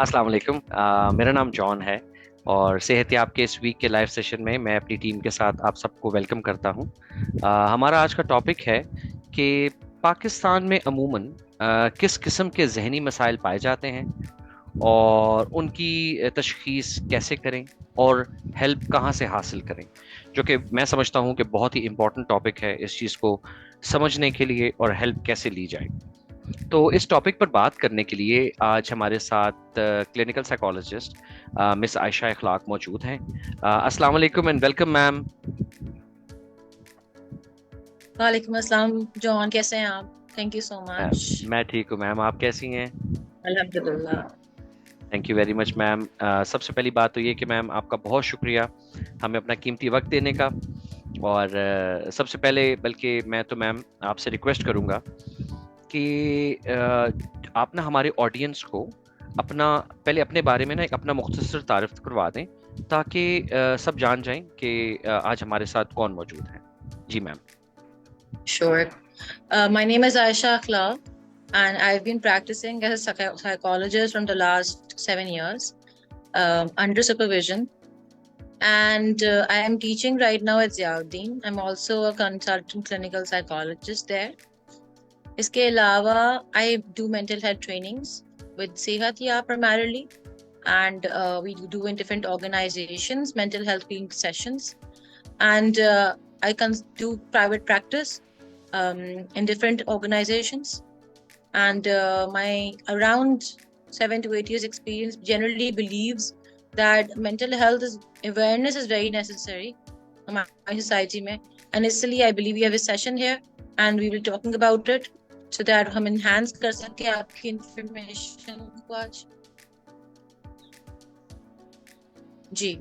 अस्सलाम वालेकुम। मेरा नाम जॉन है और सेहत याब के इस वीक के लाइव सेशन में मैं अपनी टीम के साथ आप सबको वेलकम करता हूं। हमारा आज का टॉपिक है कि पाकिस्तान में अमूमन किस किस्म के जहनी मसाइल पाए जाते हैं और उनकी तशखीस कैसे करें और हेल्प कहाँ से हासिल करें, जो कि मैं समझता हूँ कि बहुत ही इम्पोर्टेंट टॉपिक है इस चीज़ को समझने के लिए और हेल्प कैसे ली जाए। तो इस टॉपिक पर बात करने के लिए आज हमारे साथ क्लिनिकल साइकोलॉजिस्ट मिस आयशा इखलाक मौजूद हैं। अस्सलाम वालेकुम एंड वेलकम मैम। वालेकुम अस्सलाम। जॉन, कैसे हैं आप? Thank you so much. मैं ठीक हूँ मैम, आप कैसी हैं? अल्हम्दुलिल्लाह। Thank you very much ma'am. सबसे पहली बात तो ये कि मैम आपका बहुत शुक्रिया हमें अपना कीमती वक्त देने का। और सबसे पहले बल्कि मैं तो मैम आपसे रिक्वेस्ट करूँगा कि आप ना हमारे ऑडियंस को अपना पहले अपने बारे में ना एक अपना मुख्तसर तारीफ करवा दें, ताकि सब जान जाएं कि आज हमारे साथ कौन मौजूद है। जी ma'am. Sure. My name is Aisha Akhlaq, and I've been practicing as a psychologist from the last 7 years under supervision. And I am teaching right now at Ziauddin. I'm also a consultant clinical psychologist there. इसके अलावा I do mental health trainings with Sehat Ya primarily, and we do in different organizations mental health clinic sessions. And I can do private practice in different organizations. And my around 7 to 8 years experience generally believes that mental health is awareness is very necessary in my society mein. And इसलिए I believe we have a session here and we will be talking about it so that हम enhance कर सके आपकी information को आज। जी।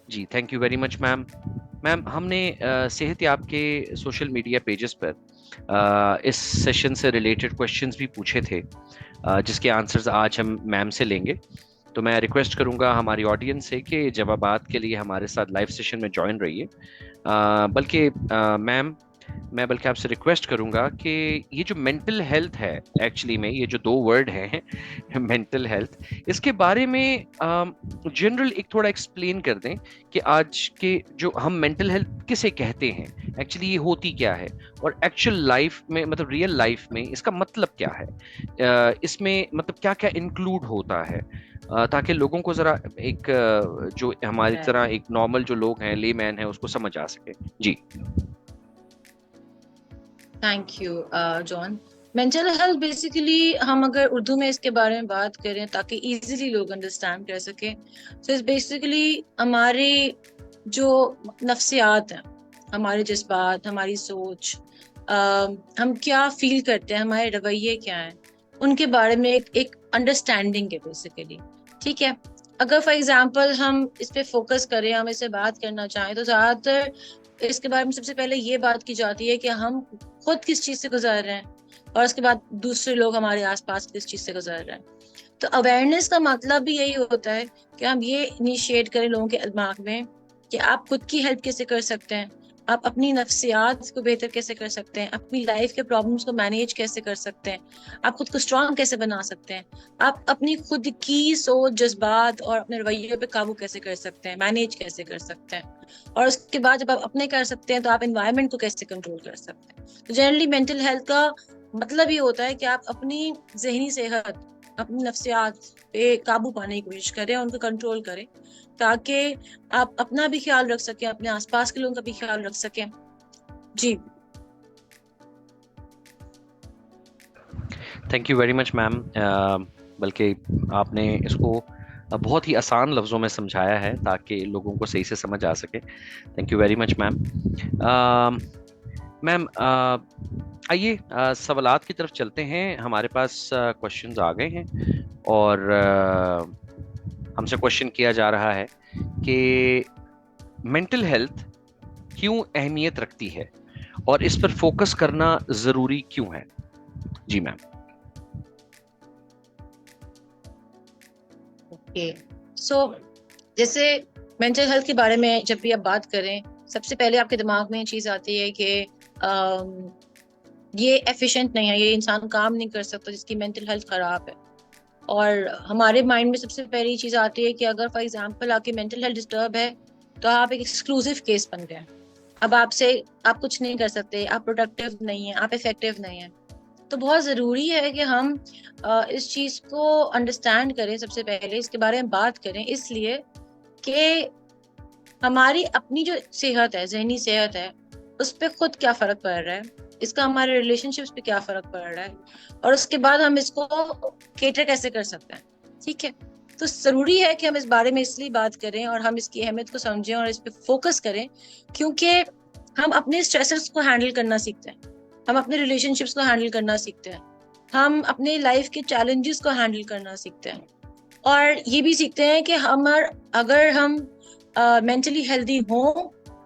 जी thank you very much ma'am. Ma'am हमने सेहत याब के सोशल मीडिया पेजेस पर इस सेशन से रिलेटेड क्वेश्चंस भी पूछे थे, जिसके आंसर्स आज हम मैम से लेंगे। तो मैं रिक्वेस्ट करूंगा हमारी ऑडियंस से कि जवाबात के लिए हमारे साथ लाइव सेशन में ज्वाइन रहिए। बल्कि मैम मैं बल्कि आपसे रिक्वेस्ट करूंगा कि ये जो मेंटल हेल्थ है, एक्चुअली में ये जो दो वर्ड हैं मेंटल हेल्थ, इसके बारे में जनरल एक थोड़ा एक्सप्लेन कर दें कि आज के जो हम मेंटल हेल्थ किसे कहते हैं, एक्चुअली ये होती क्या है और एक्चुअल लाइफ में मतलब रियल लाइफ में इसका मतलब क्या है, इसमें मतलब क्या क्या इंक्लूड होता है, ताकि लोगों को जरा एक जो हमारी तरह एक नॉर्मल जो लोग हैं, लेमैन है, उसको समझ आ सके। जी। Thank you John. Mental health basically हम अगर उर्दू में इसके बारे में बात करें ताकि इजीली लोग अंडरस्टैंड कर सके, तो इस बेसिकली हमारे जो नफ्सियात हैं, हमारे जज्बात, हमारी सोच, हम क्या फील करते हैं, हमारे रवैये क्या हैं, उनके बारे में एक अंडरस्टैंडिंग है बेसिकली। ठीक है। अगर फॉर एग्जांपल हम इस पे फोकस करें, हम इसे बात करना चाहें, तो ज्यादातर इसके बारे में सबसे पहले ये बात की जाती है कि हम खुद किस चीज से गुजर रहे हैं और उसके बाद दूसरे लोग हमारे आसपास किस चीज से गुजर रहे हैं। तो अवेयरनेस का मतलब भी यही होता है कि हम ये इनिशिएट करें लोगों के दिमाग में कि आप खुद की हेल्प कैसे कर सकते हैं, आप अपनी नफ्सियात को बेहतर कैसे कर सकते हैं, अपनी लाइफ के प्रॉब्लम्स को मैनेज कैसे कर सकते हैं, आप खुद को स्ट्रांग कैसे बना सकते हैं, आप अपनी खुद की सोच, जज्बात और अपने रवैये पे काबू कैसे कर सकते हैं, मैनेज कैसे कर सकते हैं। और उसके बाद जब आप अपने कर सकते हैं तो आप एनवायरनमेंट को कैसे कंट्रोल कर सकते हैं। तो जनरली मेंटल हेल्थ का मतलब ये होता है कि आप अपनी जहनी सेहत, अपनी नफ्सियात पे काबू पाने की कोशिश करें, उनको कंट्रोल करें, ताकि आप अपना भी ख्याल रख सकें, अपने आसपास के लोगों का भी ख्याल रख सकें। जी। Thank you very much ma'am. बल्कि आपने इसको बहुत ही आसान लफ्ज़ों में समझाया है ताकि लोगों को सही से समझ आ सके। Thank you very much ma'am. Ma'am आइए सवालात की तरफ चलते हैं। हमारे पास क्वेश्चंस आ गए हैं और हमसे क्वेश्चन किया जा रहा है कि मेंटल हेल्थ क्यों अहमियत रखती है और इस पर फोकस करना जरूरी क्यों है। जी मैम। ओके, सो जैसे मेंटल हेल्थ के बारे में जब भी आप बात करें, सबसे पहले आपके दिमाग में ये चीज आती है कि ये एफिशिएंट नहीं है, ये इंसान काम नहीं कर सकता जिसकी मेंटल हेल्थ खराब है। और हमारे माइंड में सबसे पहली चीज आती है कि अगर फॉर एग्जांपल आपकी मेंटल हेल्थ डिस्टर्ब है, तो आप एक एक्सक्लूसिव केस बन गए। अब आपसे आप कुछ नहीं कर सकते, आप प्रोडक्टिव नहीं है, आप इफेक्टिव नहीं है। तो बहुत जरूरी है कि हम इस चीज को अंडरस्टैंड करें, सबसे पहले इसके बारे में बात करें, इसलिए कि हमारी अपनी जो सेहत है, जहनी सेहत है, उस पर खुद क्या फर्क पड़ रहा है, इसका हमारे रिलेशनशिप्स पे क्या फर्क पड़ रहा है, और उसके बाद हम इसको केटर कैसे कर सकते हैं। ठीक है, तो जरूरी है कि हम इस बारे में इसलिए बात करें और हम इसकी अहमियत को समझें और इस पे फोकस करें, क्योंकि हम अपने स्ट्रेसर्स को हैंडल करना सीखते हैं, हम अपने रिलेशनशिप्स को हैंडल करना सीखते हैं, हम अपने लाइफ के चैलेंजेस को हैंडल करना सीखते हैं, और ये भी सीखते हैं कि अगर हम मेंटली हेल्दी हों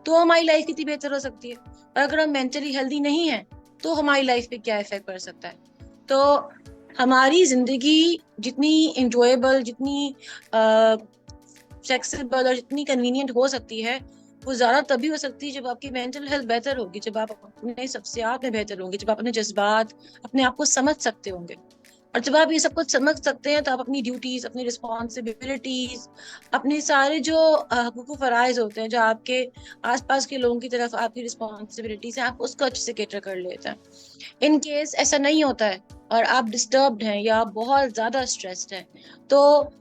तो हमारी लाइफ कितनी बेहतर हो सकती है, और अगर हम मेंटली हेल्दी नहीं हैं तो हमारी लाइफ पे क्या इफेक्ट पड़ सकता है। तो हमारी जिंदगी जितनी इंजॉयबल, जितनी फ्लेक्सिबल और जितनी कन्वीनियंट हो सकती है, वो ज्यादा तभी हो सकती है जब आपकी मेंटल हेल्थ बेहतर होगी, जब आप अपने शख्सियत में बेहतर होंगे, जब आप अपने जज्बात, अपने आप को समझ सकते होंगे। और जब आप ये सब कुछ समझ सकते हैं तो आप अपनी ड्यूटीज, अपनी रिस्पॉन्सिबिलिटीज, अपने सारे जो हकूक फराइज होते हैं, जो आपके आसपास के लोगों की तरफ आपकी रिस्पॉन्सिबिलिटीज है, आप उसको अच्छे से कैटर कर लेते हैं। इन केस ऐसा नहीं होता है और आप डिस्टर्ब्ड हैं या आप बहुत ज्यादा स्ट्रेस्ड हैं, तो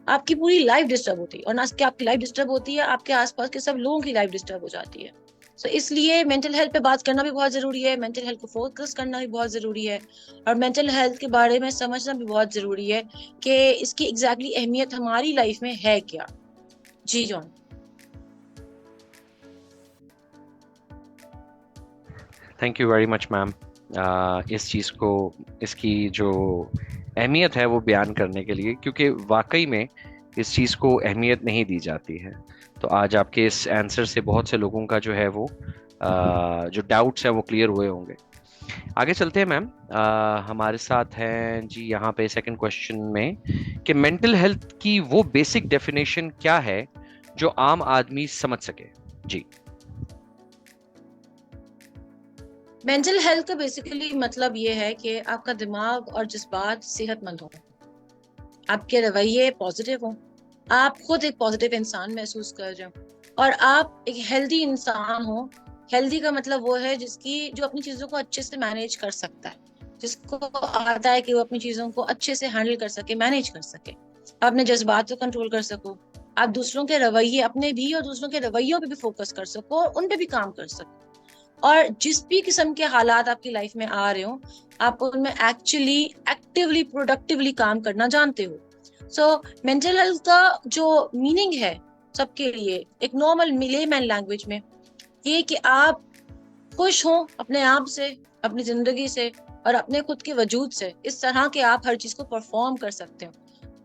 आपकी पूरी लाइफ डिस्टर्ब होती है, और ना कि आपकी लाइफ डिस्टर्ब होती है, आपके आसपास के सब लोगों की लाइफ डिस्टर्ब हो जाती है। तो इसलिए मेंटल हेल्थ पे बात करना भी बहुत जरूरी है, मेंटल हेल्थ को फोकस करना भी बहुत जरूरी है, और मेंटल हेल्थ के बारे में समझना भी बहुत जरूरी है कि इसकी एग्जैक्टली अहमियत हमारी लाइफ में है क्या। जी John. Thank you very much ma'am, इस चीज़ को, इसकी जो अहमियत है वो बयान करने के लिए, क्योंकि वाकई में इस चीज़ को अहमियत नहीं दी जाती है। तो आज आपके इस आंसर से बहुत से लोगों का जो है वो जो डाउट्स हैं वो क्लियर हुए होंगे। आगे चलते हैं मैम। हमारे साथ हैं जी यहाँ पे सेकंड क्वेश्चन में कि मेंटल हेल्थ की वो बेसिक डेफिनेशन क्या है जो आम आदमी समझ सके। जी। मेंटल हेल्थ का बेसिकली मतलब ये है कि आपका दिमाग और जज्बात सेहतमंद हो, आपके रवैये पॉजिटिव हो, आप खुद एक पॉजिटिव इंसान महसूस कर रहे हो, और आप एक हेल्दी इंसान हो। हेल्दी का मतलब वो है जो अपनी चीजों को अच्छे से मैनेज कर सकता है, जिसको आता है कि वो अपनी चीजों को अच्छे से हैंडल कर सके, मैनेज कर सके, आप अपने जज्बात को कंट्रोल कर सको, आप दूसरों के रवैये, अपने भी और दूसरों के रवैयों पे भी फोकस कर सको और उन पे भी काम कर सको, और जिस भी किस्म के हालात आपकी लाइफ में आ रहे हो, आप उनमें एक्चुअली एक्टिवली प्रोडक्टिवली काम करना जानते हो। सो मेंटल हेल्थ का जो मीनिंग है सबके लिए एक नॉर्मल लेमैन लैंग्वेज में, ये कि आप खुश हो अपने आप से, अपनी जिंदगी से और अपने खुद के वजूद से, इस तरह के आप हर चीज को परफॉर्म कर सकते हो,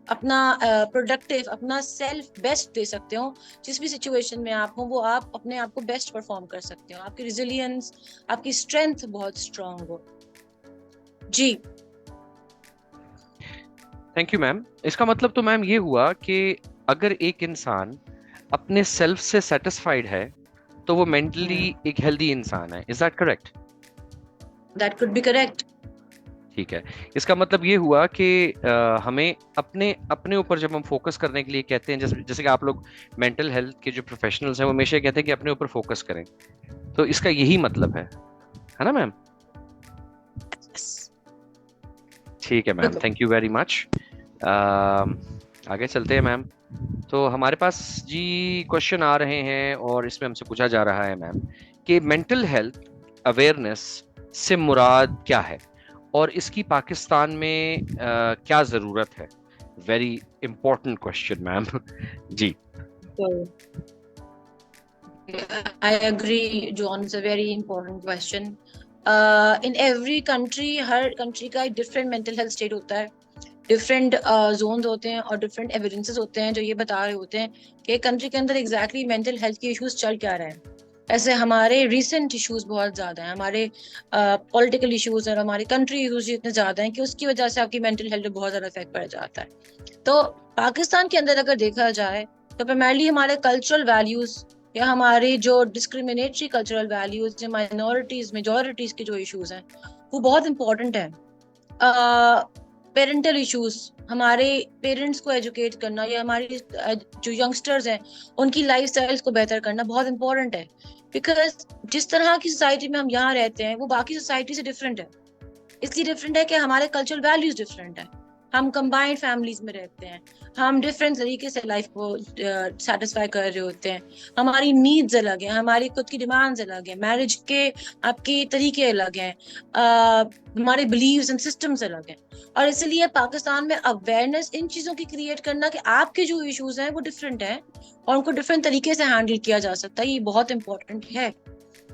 अपना प्रोडक्टिव, अपना सेल्फ बेस्ट दे सकते हो। जिस भी सिचुएशन में आप हो वो आप अपने आप को बेस्ट परफॉर्म कर सकते हो, आपकी रिजिलियंस, आपकी स्ट्रेंथ बहुत स्ट्रांग हो। जी। Thank you ma'am. इसका मतलब तो मैम ये हुआ कि अगर एक इंसान अपने सेल्फ से सेटिस्फाइड है तो वो मेंटली एक हेल्दी इंसान है। Is that correct? That could be correct. ठीक है। इसका मतलब ये हुआ कि हमें अपने अपने ऊपर जब हम फोकस करने के लिए कहते हैं, जैसे जैसे कि आप लोग मेंटल हेल्थ के जो प्रोफेशनल्स हैं वो हमेशा कहते हैं कि अपने ऊपर फोकस करें, तो इसका यही मतलब है ना मैम? ठीक है ma'am, thank you very much. आगे चलते हैं मैम। तो हमारे पास जी क्वेश्चन आ रहे हैं और इसमें हमसे पूछा जा रहा है मैम कि मेंटल हेल्थ अवेयरनेस से मुराद क्या है और इसकी पाकिस्तान में क्या जरूरत है। Very important question ma'am. जी। I agree, John. It's a very important question. In every country, her country का एक different mental health state होता है। डिफरेंट जोन होते हैं और डिफरेंट एविडेंसेस होते हैं जो ये बता रहे होते हैं कि कंट्री के अंदर एग्जैक्टली मेंटल हेल्थ के इश्यूज चल क्या रहे हैं। ऐसे हमारे रिसेंट इश्यूज बहुत ज्यादा हैं, हमारे पॉलिटिकल इश्यूज और हमारे कंट्री इश्यूज इतने ज्यादा हैं कि उसकी वजह से आपकी मेंटल हेल्थ पे बहुत ज्यादा इफेक्ट पड़ जाता है। तो पाकिस्तान के अंदर अगर देखा जाए तो प्राइमरली हमारे कल्चरल वैल्यूज या हमारे जो डिस्क्रिमिनेटरी कल्चरल वैल्यूज या माइनॉरिटीज मेजोरिटीज के जो इश्यूज हैं वो बहुत इंपॉर्टेंट है। पेरेंटल इश्यूज, हमारे पेरेंट्स को एजुकेट करना या हमारी जो यंगस्टर्स हैं उनकी लाइफ स्टाइल को बेहतर करना बहुत इंपॉर्टेंट है। बिकॉज जिस तरह की सोसाइटी में हम यहाँ रहते हैं वो बाकी सोसाइटी से डिफरेंट है। इसलिए डिफरेंट है कि हमारे कल्चरल वैल्यूज डिफरेंट है, हम कंबाइंड फैमिलीज में रहते हैं, हम डिफरेंट तरीके से लाइफ को सेटिस्फाई कर रहे होते हैं, हमारी नीड्स अलग हैं, हमारी खुद की डिमांड्स अलग हैं, मैरिज के आपके तरीके अलग हैं, हमारे बिलीव्स एंड सिस्टम्स अलग हैं। और इसलिए पाकिस्तान में अवेयरनेस इन चीजों की क्रिएट करना कि आपके जो इश्यूज हैं वो डिफरेंट हैं और उनको डिफरेंट तरीके से हैंडल किया जा सकता है, ये बहुत इंपॉर्टेंट है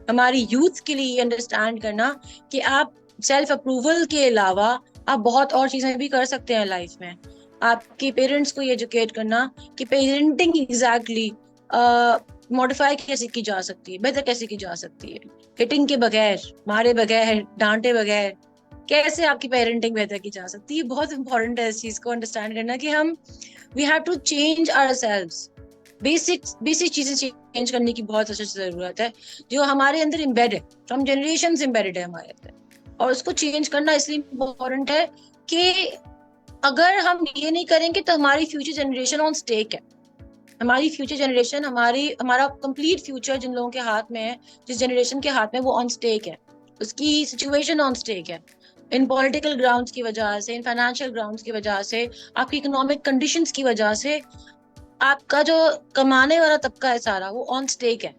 हमारी यूथ के लिए अंडरस्टैंड करना कि आप सेल्फ अप्रूवल के अलावा आप बहुत और चीजें भी कर सकते हैं लाइफ में। आपके पेरेंट्स को ये एजुकेट करना कि पेरेंटिंग एग्जैक्टली मॉडिफाई कैसे की जा सकती है, बेहतर कैसे की जा सकती है, हिटिंग के बगैर, मारे बगैर, डांटे बगैर कैसे आपकी पेरेंटिंग बेहतर की जा सकती है। बहुत इंपॉर्टेंट है इस चीज को अंडरस्टैंड करना कि हम we have to change ourselves. Basic basic चीजें चेंज करने की बहुत अच्छी जरूरत है जो हमारे अंदर इम्बेड है, फ्रॉम जनरेशन इम्बेडेड है हमारे अंदर। और उसको चेंज करना इसलिए इम्पोर्टेंट है कि अगर हम ये नहीं करेंगे तो हमारी फ्यूचर जनरेशन ऑन स्टेक है। हमारी फ्यूचर जनरेशन, हमारा कंप्लीट फ्यूचर जिन लोगों के हाथ में है, जिस जनरेशन के हाथ में, वो ऑन स्टेक है, उसकी सिचुएशन ऑन स्टेक है। इन पॉलिटिकल ग्राउंड्स की वजह से, इन फाइनेंशियल ग्राउंड्स की वजह से, आपकी इकोनॉमिक कंडीशंस की वजह से आपका जो कमाने वाला तबका है सारा वो ऑन स्टेक है।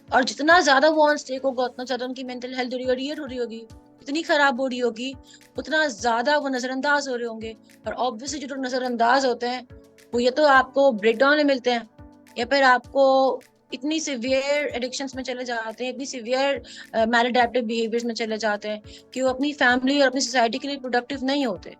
और जितना ज्यादा वो ऑन स्टेक होगा उतना ज्यादा उनकी मेंटल हेल्थ डिटीरियर हो रही होगी, इतनी खराब हो रही होगी, उतना ज्यादा वो नजरअंदाज हो रहे होंगे। और ऑब्वियसली जो नजरअंदाज होते हैं वो ये तो आपको ब्रेकडाउन में मिलते हैं या फिर आपको इतनी सिवियर एडिक्शंस में चले जाते हैं, इतनी सिवियर मैलअडैप्टिव बिहेवियर्स में चले जाते हैं कि वो अपनी फैमिली और अपनी सोसाइटी के लिए प्रोडक्टिव नहीं होते।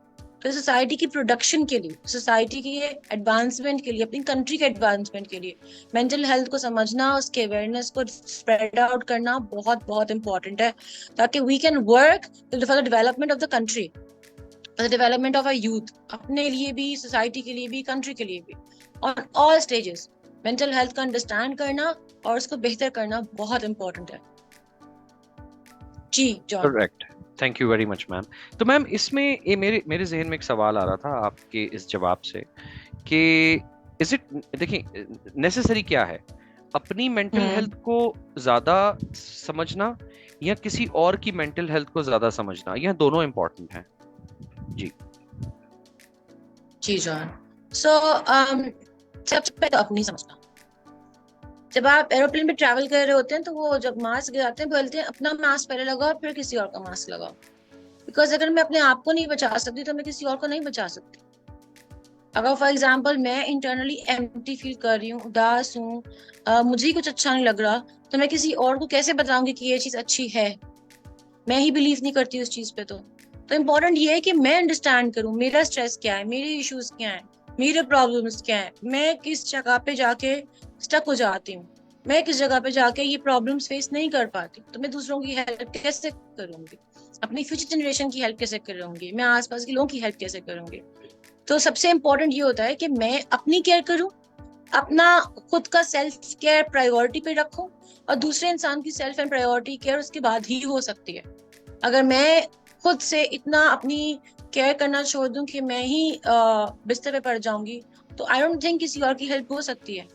तो सोसाइटी की प्रोडक्शन के लिए, सोसाइटी के एडवांसमेंट के लिए, अपनी कंट्री के एडवांसमेंट के लिए मेंटल हेल्थ को समझना, उसके अवेयरनेस को स्प्रेड आउट करना बहुत बहुत इंपॉर्टेंट है, ताकि we can work for the development of the country, for the development of a youth, अपने लिए भी, सोसाइटी के लिए भी, कंट्री के लिए भी, on all stages. Mental health का अंडरस्टैंड करना और उसको बेहतर करना बहुत इंपॉर्टेंट है। जी John. Correct, thank you very much ma'am. तो मैम इसमें ये मेरे मेरे जहन में एक सवाल आ रहा था आपके इस जवाब से कि इज इट, देखिए नेसेसरी क्या है, अपनी मेंटल हेल्थ को ज्यादा समझना या किसी और की मेंटल हेल्थ को ज्यादा समझना, यह दोनों इंपॉर्टेंट हैं? जी जी जॉन। सो सबसे पहले तो अपनी समझना। जब आप एरोप्लेन में ट्रैवल कर रहे होते हैं तो वो जब मास्क लगाते हैं बोलते हैं अपना मास्क पहले लगाओ फिर किसी और का मास्क लगाओ। बिकॉज अगर मैं अपने आप को नहीं बचा सकती तो मैं किसी और को नहीं बचा सकती। अगर फॉर एग्जाम्पल मैं इंटरनली एम्प्टी फील कर रही हूँ, उदास हूँ, मुझे कुछ अच्छा नहीं लग रहा, तो मैं किसी और को कैसे बताऊंगी कि ये चीज अच्छी है? मैं ही बिलीव नहीं करती उस चीज पे। तो इम्पोर्टेंट ये है कि मैं अंडरस्टैंड करूँ मेरा स्ट्रेस क्या है, मेरे इश्यूज क्या है, मेरे प्रॉब्लम्स क्या है, मैं किस जगह पे जाके स्टक हो जाती हूँ, मैं किस जगह पे जाके ये प्रॉब्लम्स फेस नहीं कर पाती, तो मैं दूसरों की हेल्प कैसे करूंगी, अपनी फ्यूचर जनरेशन की हेल्प कैसे करूंगी, मैं आसपास के लोगों की हेल्प कैसे करूंगी। तो सबसे इम्पोर्टेंट ये होता है कि मैं अपनी केयर करूं, अपना खुद का सेल्फ केयर प्रायोरिटी पे रखूं, और दूसरे इंसान की सेल्फ एंड प्रायोरिटी केयर उसके बाद ही हो सकती है। अगर मैं खुद से इतना अपनी केयर करना छोड़ दूं कि मैं ही बिस्तर पे पड़ जाऊंगी, तो आई डोंट थिंक किसी और की हेल्प हो सकती है।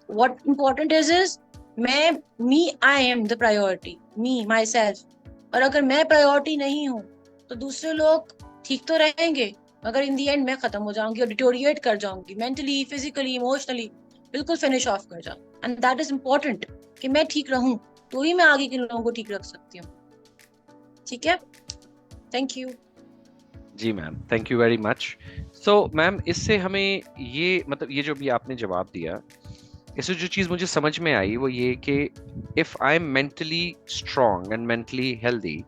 व्हाट इम्पोर्टेंट इज मैं, me I am the priority, me myself. और अगर मैं प्रायोरिटी नहीं हूँ तो दूसरे लोग ठीक तो रहेंगे मगर इन दी एंड मैं खत्म हो जाऊंगी और डिटोरिएट कर जाऊंगी, मेंटली, फिजिकली, इमोशनली बिल्कुल फिनिश ऑफ कर जाऊंगी। एंड दैट इज इम्पोर्टेंट कि मैं ठीक रहूं तो ही मैं आगे के लोगों को ठीक रख सकती हूँ। ठीक है, थैंक यू। जी ma'am, thank you very much. So ma'am इससे हमें ये मतलब ये जो भी आपने जवाब दिया, इससे जो चीज़ मुझे समझ में आई वो ये कि if I am mentally strong and mentally healthy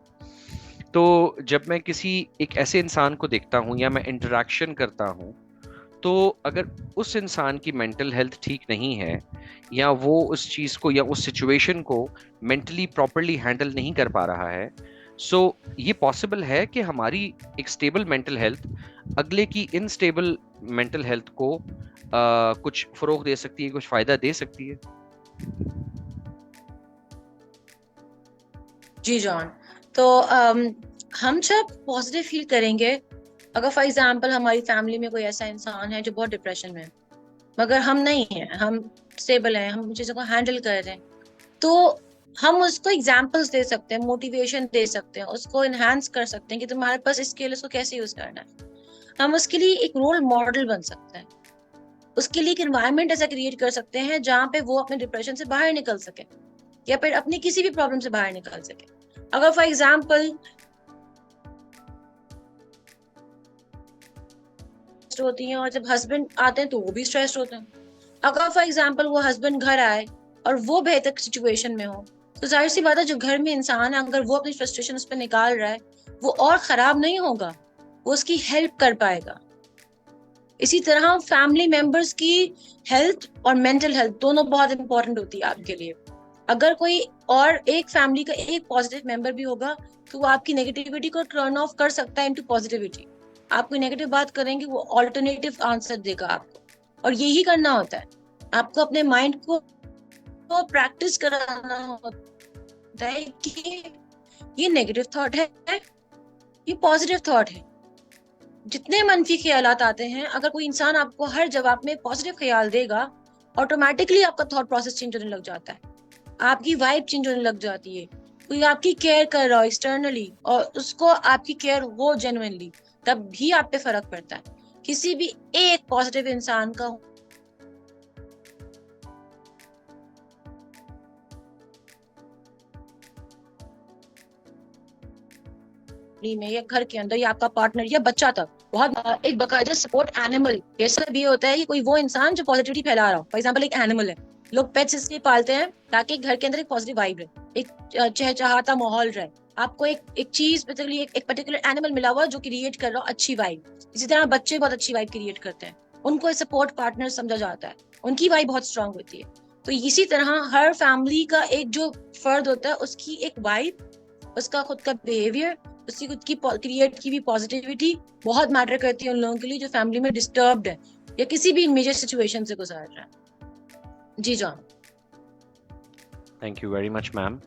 तो जब मैं किसी एक ऐसे इंसान को देखता हूँ या मैं इंटरेक्शन करता हूँ, तो अगर उस इंसान की मेंटल हेल्थ ठीक नहीं है, या वो उस चीज को या उस सिचुएशन को मेंटली प्रॉपरली हैंडल नहीं कर पा रहा है, सो ये पॉसिबल है कि हमारी एक स्टेबल मेंटल हेल्थ अगले की इनस्टेबल मेंटल हेल्थ को कुछ फरोग दे सकती है, कुछ फायदा दे सकती है। जी जॉन। तो हम जब पॉजिटिव फील करेंगे, अगर फॉर एग्जांपल हमारी फैमिली में कोई ऐसा इंसान है जो बहुत डिप्रेशन में है, मगर हम नहीं हैं, हम स्टेबल हैं, हम चीजों को हैंडल कर रहे हैं, तो हम उसको एग्जाम्पल्स दे सकते हैं, मोटिवेशन दे सकते हैं, उसको इनहेंस कर सकते हैं कि तुम्हारे पास स्किल है, उसको कैसे यूज करना है। हम उसके लिए एक रोल मॉडल बन सकते हैं, उसके लिए एक एनवायरनमेंट ऐसा क्रिएट कर सकते हैं जहाँ पे वो अपने डिप्रेशन से बाहर निकल सके, या फिर अपनी किसी भी प्रॉब्लम से बाहर निकल सके। अगर फॉर एग्जाम्पल होती हैं और जब हस्बैंड आते हैं तो वो भी स्ट्रेस्ड होते हैं, अगर फॉर एग्जाम्पल वो हस्बैंड घर आए और वो बेहतर सिचुएशन में हो, तो जाहिर सी बात है जो घर में इंसान है अगर वो अपनी फ्रस्ट्रेशन उस पर निकाल रहा है, वो और खराब नहीं होगा, वो उसकी हेल्प कर पाएगा। इसी तरह फैमिली मेंबर्स की हेल्थ और मेंटल हेल्थ दोनों बहुत इंपॉर्टेंट होती है आपके लिए। अगर कोई और एक फैमिली का एक पॉजिटिव मेंबर भी होगा तो वो आपकी नेगेटिविटी को टर्न ऑफ कर सकता है इनटू पॉजिटिविटी। आप कोई नेगेटिव बात करेंगे वो ऑल्टरनेटिव आंसर देगा आपको, और यही करना होता है। आपको अपने माइंड को प्रैक्टिस कराना होता है कि ये नेगेटिव थॉट है, ये पॉजिटिव थॉट है। जितने मनफी ख्यालात आते हैं, अगर कोई इंसान आपको हर जवाब में पॉजिटिव ख्याल देगा, ऑटोमेटिकली आपका थॉट प्रोसेस चेंज होने लग जाता है, आपकी वाइब चेंज होने लग जाती है। कोई आपकी केयर कर रहा हो एक्सटर्नली और उसको आपकी केयर हो जेन्युइनली, तब भी आप पे फर्क पड़ता है। किसी भी एक पॉजिटिव इंसान का में या घर के अंदर या आपका पार्टनर या बच्चा तक बहुत एक बाकायदा सपोर्ट एनिमल, ऐसा भी होता है कि कोई वो इंसान जो पॉजिटिविटी फैला रहा हो। फॉर एग्जाम्पल एक एनिमल है, लोग पेट्स इसलिए पालते हैं ताकि घर के अंदर एक पॉजिटिव वाइब रहे, एक चहचहाता माहौल रहे। आपको एक चीज बेसिकली एक पर्टिकुलर एनिमल मिला हुआ जो क्रिएट कर रहा हो अच्छी वाइब। इसी तरह बच्चे बहुत अच्छी वाइब क्रिएट करते हैं, उनको सपोर्ट पार्टनर समझा जाता है, उनकी वाइब बहुत स्ट्रांग होती है। तो इसी तरह हर फैमिली का एक जो फर्द होता है उसकी एक वाइब, उसका खुद का बिहेवियर, उसकी खुद की क्रिएट की भी पॉजिटिविटी बहुत मैटर करती है उन लोगों के लिए जो फैमिली में डिस्टर्ब्ड है या किसी भी मेजर सिचुएशन से गुजर रहा है। जी John. Thank you very much ma'am.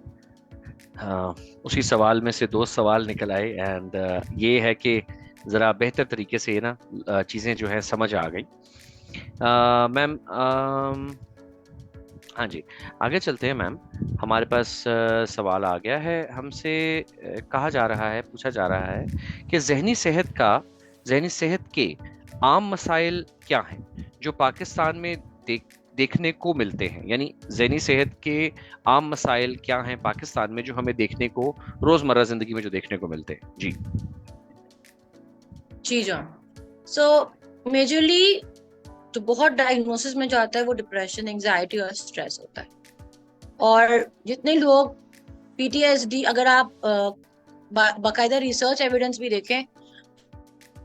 उसी सवाल में से दो सवाल निकल आए, एंड ये है कि ज़रा बेहतर तरीके से ना चीज़ें जो है समझ आ गई। मैम हाँ जी, आगे चलते हैं मैम। हमारे पास सवाल आ गया है हमसे। कहा जा रहा है, पूछा जा रहा है कि जहनी सेहत के आम मसाइल क्या हैं जो पाकिस्तान में देखने को मिलते हैं, यानी जहनी सेहत के आम मसाइल क्या हैं पाकिस्तान में जो हमें देखने को रोजमर्रा जिंदगी में जो देखने को मिलते हैं। जी जी जॉन। सो मेजरली जो बहुत डायग्नोसिस में जाता है वो डिप्रेशन, एंजाइटी और स्ट्रेस होता है। और जितने लोग पीटीएसडी, अगर आप बाकायदा रिसर्च एविडेंस भी देखें,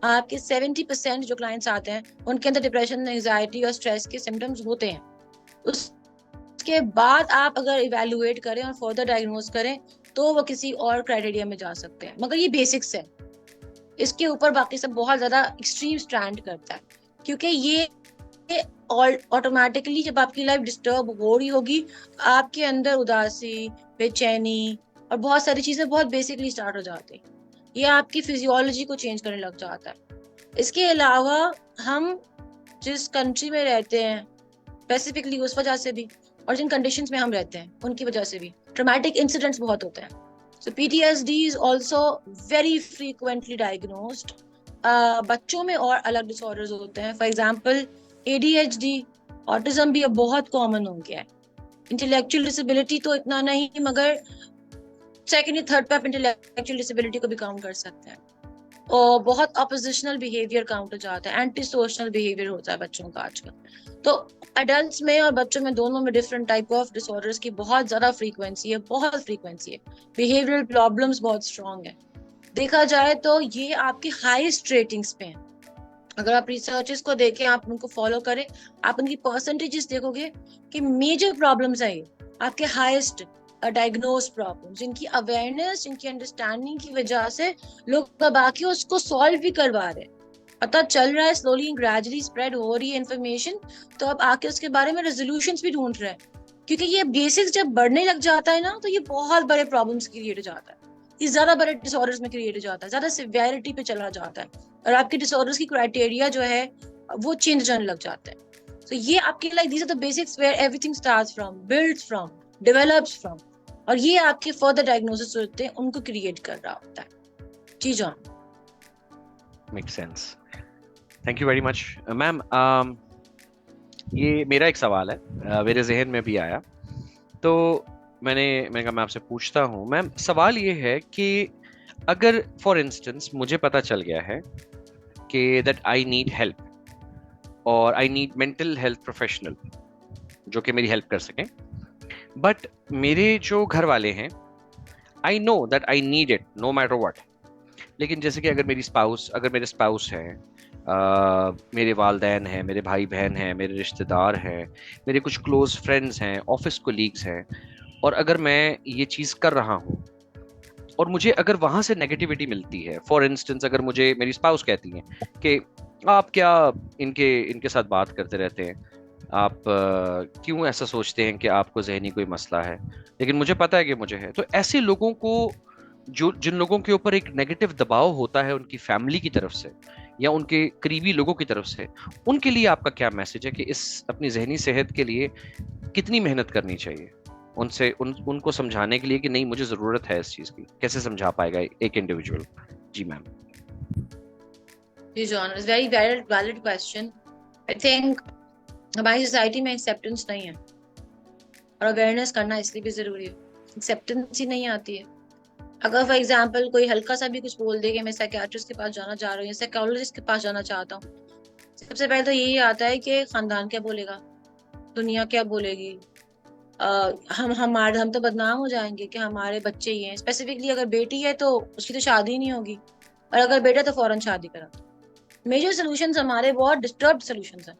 आपके 70% जो क्लाइंट्स आते हैं उनके अंदर डिप्रेशन, एंजाइटी और स्ट्रेस के सिम्टम्स होते हैं। उसके बाद आप अगर इवेलुएट करें और फर्दर डायग्नोज करें तो वो किसी और क्राइटेरिया में जा सकते हैं, मगर ये बेसिक्स है। इसके ऊपर बाकी सब बहुत ज्यादा एक्सट्रीम स्टैंड करता है, क्योंकि ये ऑटोमेटिकली जब आपकी लाइफ डिस्टर्ब हो रही होगी, आपके अंदर उदासी, बेचैनी और बहुत सारी चीजें बहुत बेसिकली स्टार्ट हो जाती है। ये आपकी फिजियोलॉजी को चेंज करने लग जाता है। इसके अलावा हम जिस कंट्री में रहते हैं स्पेसिफिकली उस वजह से भी, और जिन कंडीशंस में हम रहते हैं उनकी वजह से भी ट्रॉमेटिक इंसिडेंट्स बहुत होते हैं। So PTSD is also very frequently diagnosed. बच्चों में और अलग डिसऑर्डर्स होते हैं, फॉर एग्जांपल एडीएचडी, ऑटिज्म भी अब बहुत कॉमन हो गया है। इंटेलेक्चुअल डिसेबिलिटी तो इतना नहीं, मगर सेकंड या थर्ड पे आप इंटेलेक्चुअल डिसेबिलिटी को भी काउंट कर सकते हैं। और बहुत अपोजिशनल बिहेवियर काउंट हो जाता है, एंटी सोशल बिहेवियर होता है बच्चों का आजकल। तो एडल्ट्स में और बच्चों में दोनों में डिफरेंट टाइप ऑफ डिसऑर्डर्स की बहुत ज्यादा फ्रीक्वेंसी है, बहुत फ्रीक्वेंसी है। बिहेवियरल प्रॉब्लम्स बहुत स्ट्रॉन्ग है। देखा जाए तो ये आपकी हाईएस्ट रेटिंग्स पे है। अगर आप रिसर्चेस को देखें, आप उनको फॉलो करें, आप उनकी परसेंटेजेस देखोगे कि मेजर प्रॉब्लम्स है ये आपके हाईएस्ट डायग्नोज प्रॉब्लम्स, जिनकी अवेयरनेस, जिनकी अंडरस्टैंडिंग की वजह से लोग अब आके उसको सॉल्व भी करवा रहे हैं। पता चल रहा है, स्लोली ग्रेजुअली स्प्रेड हो रही है इन्फॉर्मेशन, तो अब आके उसके बारे में रेजोल्यूशंस भी ढूंढ रहे हैं। क्योंकि ये बेसिक्स जब बढ़ने लग जाता है ना, तो ये बहुत बड़े प्रॉब्लम्स क्रिएट हो जाता है, ये ज्यादा बड़े डिसऑर्डर्स में क्रिएट हो जाता है, ज्यादा सिवियरिटी पे चला जाता है, और आपके डिसऑर्डर्स की क्राइटेरिया जो है वो चेंज होने लग जाता है। तो ये आपके like these are the basics where everything starts from, builds from, develops from, और ये आपके फर्दर डायग्नोसिस होते हैं उनको क्रिएट कर रहा होता है। जी John. Make sense. Thank you very much ma'am. ये मेरा एक सवाल है, मेरे जहन में भी आया, तो मैंने कहा मैं आपसे पूछता हूँ। मैम, सवाल ये है कि अगर फॉर इंस्टेंस मुझे पता चल गया है कि दैट आई नीड हेल्प और I need mental health professional जो कि मेरी हेल्प कर सकें, बट मेरे जो घर वाले हैं, I know that I need it no matter what, लेकिन जैसे कि अगर मेरे स्पाउस हैं, मेरे वालदैन हैं, मेरे भाई बहन हैं, मेरे रिश्तेदार हैं, मेरे कुछ क्लोज फ्रेंड्स हैं, ऑफिस कोलीग्स हैं, और अगर मैं ये चीज़ कर रहा हूँ और मुझे अगर वहां से नेगेटिविटी मिलती है, फॉर इंस्टेंस अगर मुझे मेरी स्पाउस कहती हैं कि आप क्या इनके इनके साथ बात करते रहते हैं, आप क्यों ऐसा सोचते हैं कि आपको जहनी कोई मसला है, लेकिन मुझे पता है कि मुझे है, तो ऐसे लोगों को, जो जिन लोगों के ऊपर एक नेगेटिव दबाव होता है उनकी फैमिली की तरफ से या उनके करीबी लोगों की तरफ से, उनके लिए आपका क्या मैसेज है कि इस अपनी जहनी सेहत के लिए कितनी मेहनत करनी चाहिए, उनको समझाने के लिए कि नहीं मुझे जरूरत है इस चीज की, कैसे समझा पाएगा एक इंडिविजुअल? जी मैम। जी John, it's very valid valid question. I think हमारी सोसाइटी में एक्सेप्टेंस नहीं है, और अवेयरनेस करना इसलिए भी जरूरी है, एक्सेप्टेंस ही नहीं आती है। अगर फॉर एग्जाम्पल कोई हल्का सा भी कुछ बोल दे कि मैं साइकियाट्रिस्ट के पास जाना चाह रहा हूँ या साइकोलॉजिस्ट के पास जाना चाहता हूँ, सबसे पहले तो यही आता है कि खानदान क्या बोलेगा, दुनिया क्या बोलेगी, हम तो बदनाम हो जाएंगे कि हमारे बच्चे ही हैं। स्पेसिफिकली अगर बेटी है तो उसकी तो शादी ही नहीं होगी, और अगर बेटा तो फौरन शादी करा। मेजर सोल्यूशंस हमारे बहुत डिस्टर्ब्ड सोल्यूशंस हैं,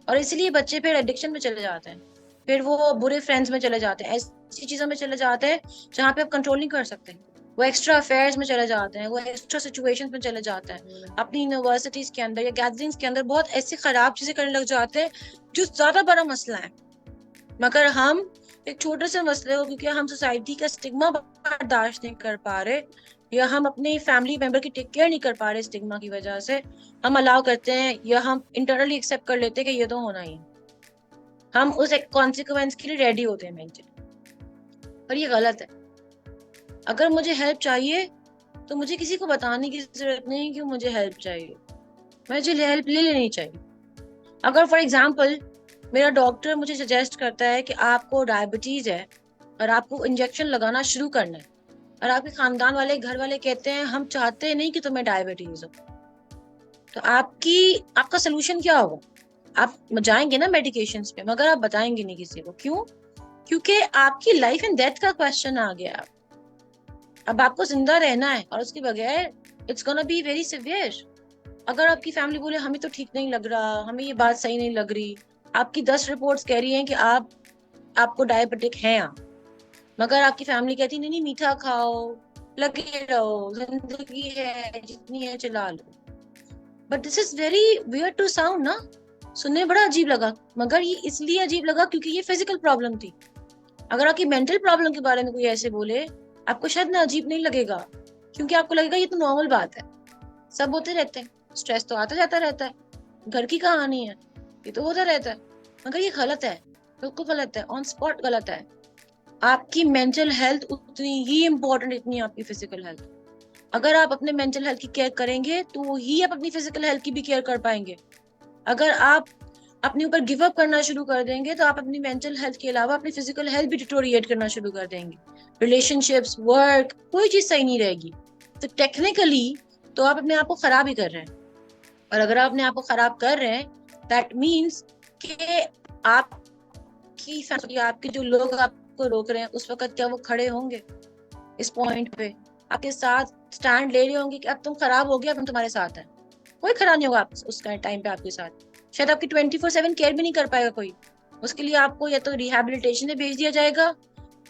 और इसलिए बच्चे फिर एडिक्शन में चले जाते हैं, फिर वो बुरे फ्रेंड्स में चले जाते हैं, ऐसी चीजों में चले जाते हैं जहाँ पे आप कंट्रोल नहीं कर सकते। वो एक्स्ट्रा अफेयर्स में चले जाते हैं, वो एक्स्ट्रा सिचुएशंस में चले जाते हैं, अपनी यूनिवर्सिटीज के अंदर या गैदरिंग्स के अंदर बहुत ऐसी खराब चीजें करने लग जाते हैं जो ज्यादा बड़ा मसला है। मगर हम एक छोटे से मसले को, क्योंकि हम सोसाइटी का स्टिग्मा बर्दाश्त नहीं कर पा रहे, या हम अपने फैमिली मेंबर की टेक केयर नहीं कर पा रहे स्टिग्मा की वजह से, हम अलाउ करते हैं या हम इंटरनली एक्सेप्ट कर लेते हैं कि ये तो होना ही है। हम उस एक कॉन्सिक्वेंस के लिए रेडी होते हैं मेंटली, पर ये गलत है। अगर मुझे हेल्प चाहिए तो मुझे किसी को बताने की जरूरत नहीं कि मुझे हेल्प चाहिए, मुझे हेल्प ले लेनी चाहिए। अगर फॉर एग्जाम्पल मेरा डॉक्टर मुझे सजेस्ट करता है कि आपको डायबिटीज है और आपको इंजेक्शन लगाना शुरू करना है, और आपके खानदान वाले, घर वाले कहते हैं हम चाहते नहीं कि तुम्हें डायबिटीज हो, तो आपका सोल्यूशन क्या होगा? आप जाएंगे ना मेडिकेशंस पे, मगर आप बताएंगे नहीं किसी को। क्यों? क्योंकि आपकी लाइफ एंड डेथ का क्वेश्चन आ गया। अब आपको जिंदा रहना है, और उसके बगैर it's gonna be very severe. अगर आपकी फैमिली बोले हमें तो ठीक नहीं लग रहा, हमें ये बात सही नहीं लग रही, आपकी 10 रिपोर्ट्स कह रही हैं कि आपको डायबिटिक हैं आप, मगर आपकी फैमिली कहती नहीं नहीं मीठा खाओ, लगे रहो, जिंदगी है जितनी है चला लो। But this is very weird to sound ना, सुनने में बड़ा अजीब लगा, मगर ये इसलिए अजीब लगा क्योंकि ये फिजिकल प्रॉब्लम थी। अगर आपकी मेंटल प्रॉब्लम के बारे में कोई ऐसे बोले, आपको शायद ना अजीब नहीं लगेगा, क्योंकि आपको लगेगा ये तो नॉर्मल बात है, सब होते रहते हैं, स्ट्रेस तो आता जाता रहता है, घर की कहानी है, ये तो होता रहता है। मगर ये गलत है, बिल्कुल गलत है, ऑन स्पॉट गलत है। आपकी मेंटल हेल्थ उतनी ही इम्पोर्टेंट जितनी आपकी फिजिकल हेल्थ। अगर आप अपने मेंटल हेल्थ की केयर करेंगे तो ही आप अपनी फिजिकल हेल्थ की भी केयर कर पाएंगे। अगर आप अपने ऊपर गिव अप करना शुरू कर देंगे तो आप अपनी मेंटल हेल्थ के अलावा अपनी फिजिकल हेल्थ भी डिटोरिएट करना शुरू कर देंगे। रिलेशनशिप्स, वर्क, कोई चीज सही नहीं रहेगी। तो टेक्निकली तो आप अपने आप को खराब ही कर रहे हैं, और अगर आप अपने आप को खराब कर रहे हैं, दैट मीन्स कि आपकी फैमिली, आपके जो लोग आपको रोक रहे हैं उस वक्त क्या वो खड़े होंगे इस पॉइंट पे आपके साथ स्टैंड ले रहे होंगे कि अब तुम खराब हो गया, अब हम तुम्हारे साथ हैं। कोई खड़ा नहीं होगा उस टाइम पे आपके साथ। शायद आपकी 24/7 केयर भी नहीं कर पाएगा कोई। उसके लिए आपको या तो रिहैबिलिटेशन में भेज दिया जाएगा,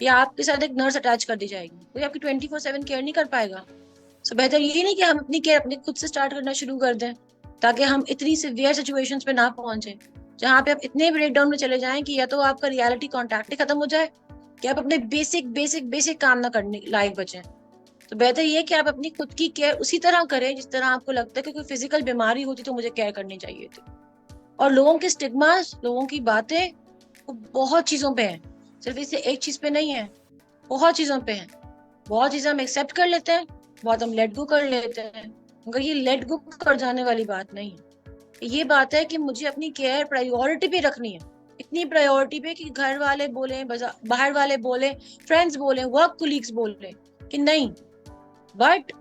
या आपके साथ एक नर्स अटैच कर दी जाएगी। कोई आपकी 24/7 केयर नहीं कर पाएगा। सो बेहतर ये नहीं कि हम अपनी केयर अपने खुद से स्टार्ट करना शुरू कर दें, ताकि हम इतनी सिवियर सिचुएशंस पे ना पहुंचे जहाँ पे आप इतने ब्रेकडाउन में चले जाएं कि या तो आपका रियलिटी कॉन्टैक्ट ही खत्म हो जाए, कि आप अपने बेसिक बेसिक बेसिक काम ना करने लायक बचें। तो बेहतर ये है कि आप अपनी खुद की केयर उसी तरह करें जिस तरह आपको लगता है कि कोई फिजिकल बीमारी होती तो मुझे केयर करनी चाहिए थी। और लोगों के स्टिग्मास, लोगों की बातें, वो बहुत चीजों पे है, सिर्फ इससे एक चीज पे नहीं है, बहुत चीजों पे है। बहुत चीजें हम एक्सेप्ट कर लेते हैं, बहुत हम लेट गो कर लेते हैं, मगर ये लेट गो कर जाने वाली बात नहीं है। ये बात है कि मुझे अपनी केयर प्रायोरिटी पे रखनी है, इतनी प्रायोरिटी पे कि घर वाले बोले, बाहर वाले बोले, फ्रेंड्स बोले, वर्क कोलीग्स बोले कि नहीं, but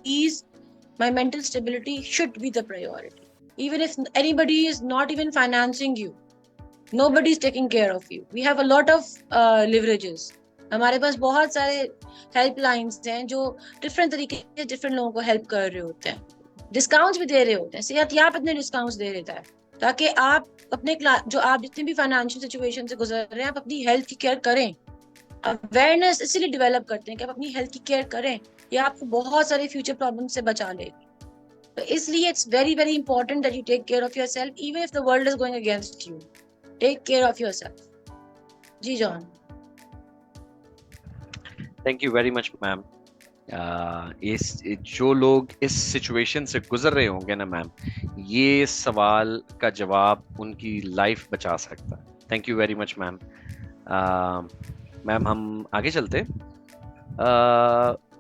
is my mental stability should be the priority. Even if anybody is not even financing you, nobody is taking care of you. We have a lot of leverages. हमारे पास बहुत सारे helplines हैं जो different तरीके से different लोगों को help कर रहे होते हैं, डिस्काउंट्स भी दे रहे होते हैं। सेहत याब इतने डिस्काउंट्स दे देता है ताकि आप अपने जो आप जितने भी फाइनेंशियल सिचुएशन से गुजर रहे हैं, आप अपनी हेल्थ की केयर करें। अवेयरनेस इसीलिए डेवलप करते हैं कि आप अपनी हेल्थ की केयर करें, ये आपको बहुत सारे फ्यूचर प्रॉब्लम से बचा लेगी। तो इसलिए it's very very important that you take care of yourself even if the world is going against you. Take care of yourself. जी John. Thank you very much ma'am. इस जो लोग इस सिचुएशन से गुजर रहे होंगे ना मैम, ये सवाल का जवाब उनकी लाइफ बचा सकता है। Thank you very much ma'am. Ma'am हम आगे चलते।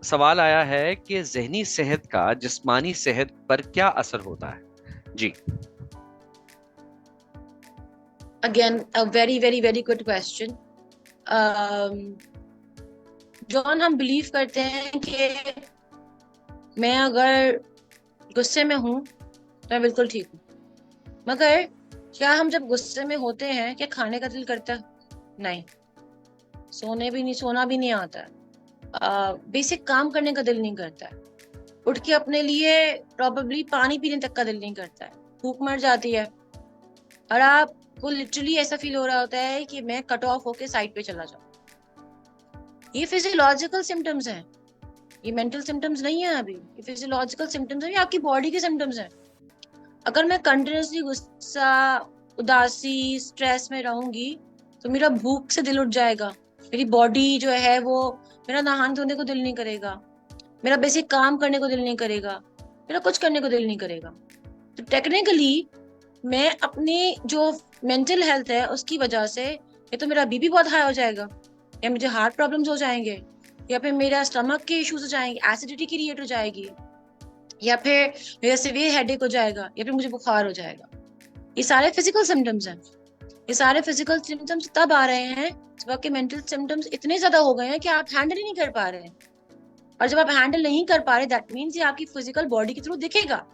सवाल आया है कि ज़हनी सेहत का जिस्मानी सेहत पर क्या असर होता है जी। Again a very very very good question. John, हम बिलीव करते हैं कि मैं अगर गुस्से में हूं तो मैं बिल्कुल ठीक हूँ, मगर क्या हम जब गुस्से में होते हैं क्या खाने का दिल करता है? नहीं। सोना भी नहीं आता है। बेसिक काम करने का दिल नहीं करता है। उठ के अपने लिए प्रॉबेबली पानी पीने तक का दिल नहीं करता है। भूख मर जाती है और आपको लिटरली ऐसा फील हो रहा होता है कि मैं कट ऑफ होके साइड पे चला जाऊं। ये फिजियोलॉजिकल सिम्टम्स हैं, ये मेंटल सिम्टम्स नहीं है। अभी ये फिजियोलॉजिकल सिम्टम्स है, ये आपकी बॉडी के सिम्टम्स हैं। अगर मैं कंटिन्यूसली गुस्सा, उदासी, स्ट्रेस में रहूंगी तो मेरा भूख से दिल उठ जाएगा, मेरी बॉडी जो है वो, मेरा नहाने धोने को दिल नहीं करेगा, मेरा बेसिक काम करने को दिल नहीं करेगा, मेरा कुछ करने को दिल नहीं करेगा। तो टेक्निकली मैं अपनी जो मेंटल हेल्थ है उसकी वजह से या तो मेरा बीपी बहुत हाई हो जाएगा, या मुझे हार्ट प्रॉब्लम्स हो जाएंगे, या फिर मेरा स्टमक के इश्यूज हो जाएंगे, एसिडिटी क्रिएट हो जाएगी, या फिर मेरा सीवियर हेडेक हो जाएगा, या फिर मुझे बुखार हो जाएगा। ये सारे फिजिकल सिम्टम्स हैं। ये सारे फिजिकल सिम्टम्स तब आ रहे हैं जब आपके मेंटल सिम्टम्स इतने ज्यादा हो गए हैं कि आप हैंडल ही नहीं कर पा रहे हैं। और जब आप हैंडल नहीं कर पा रहे, दैट मीन्स ये आपकी फिजिकल बॉडी के थ्रू दिखेगा।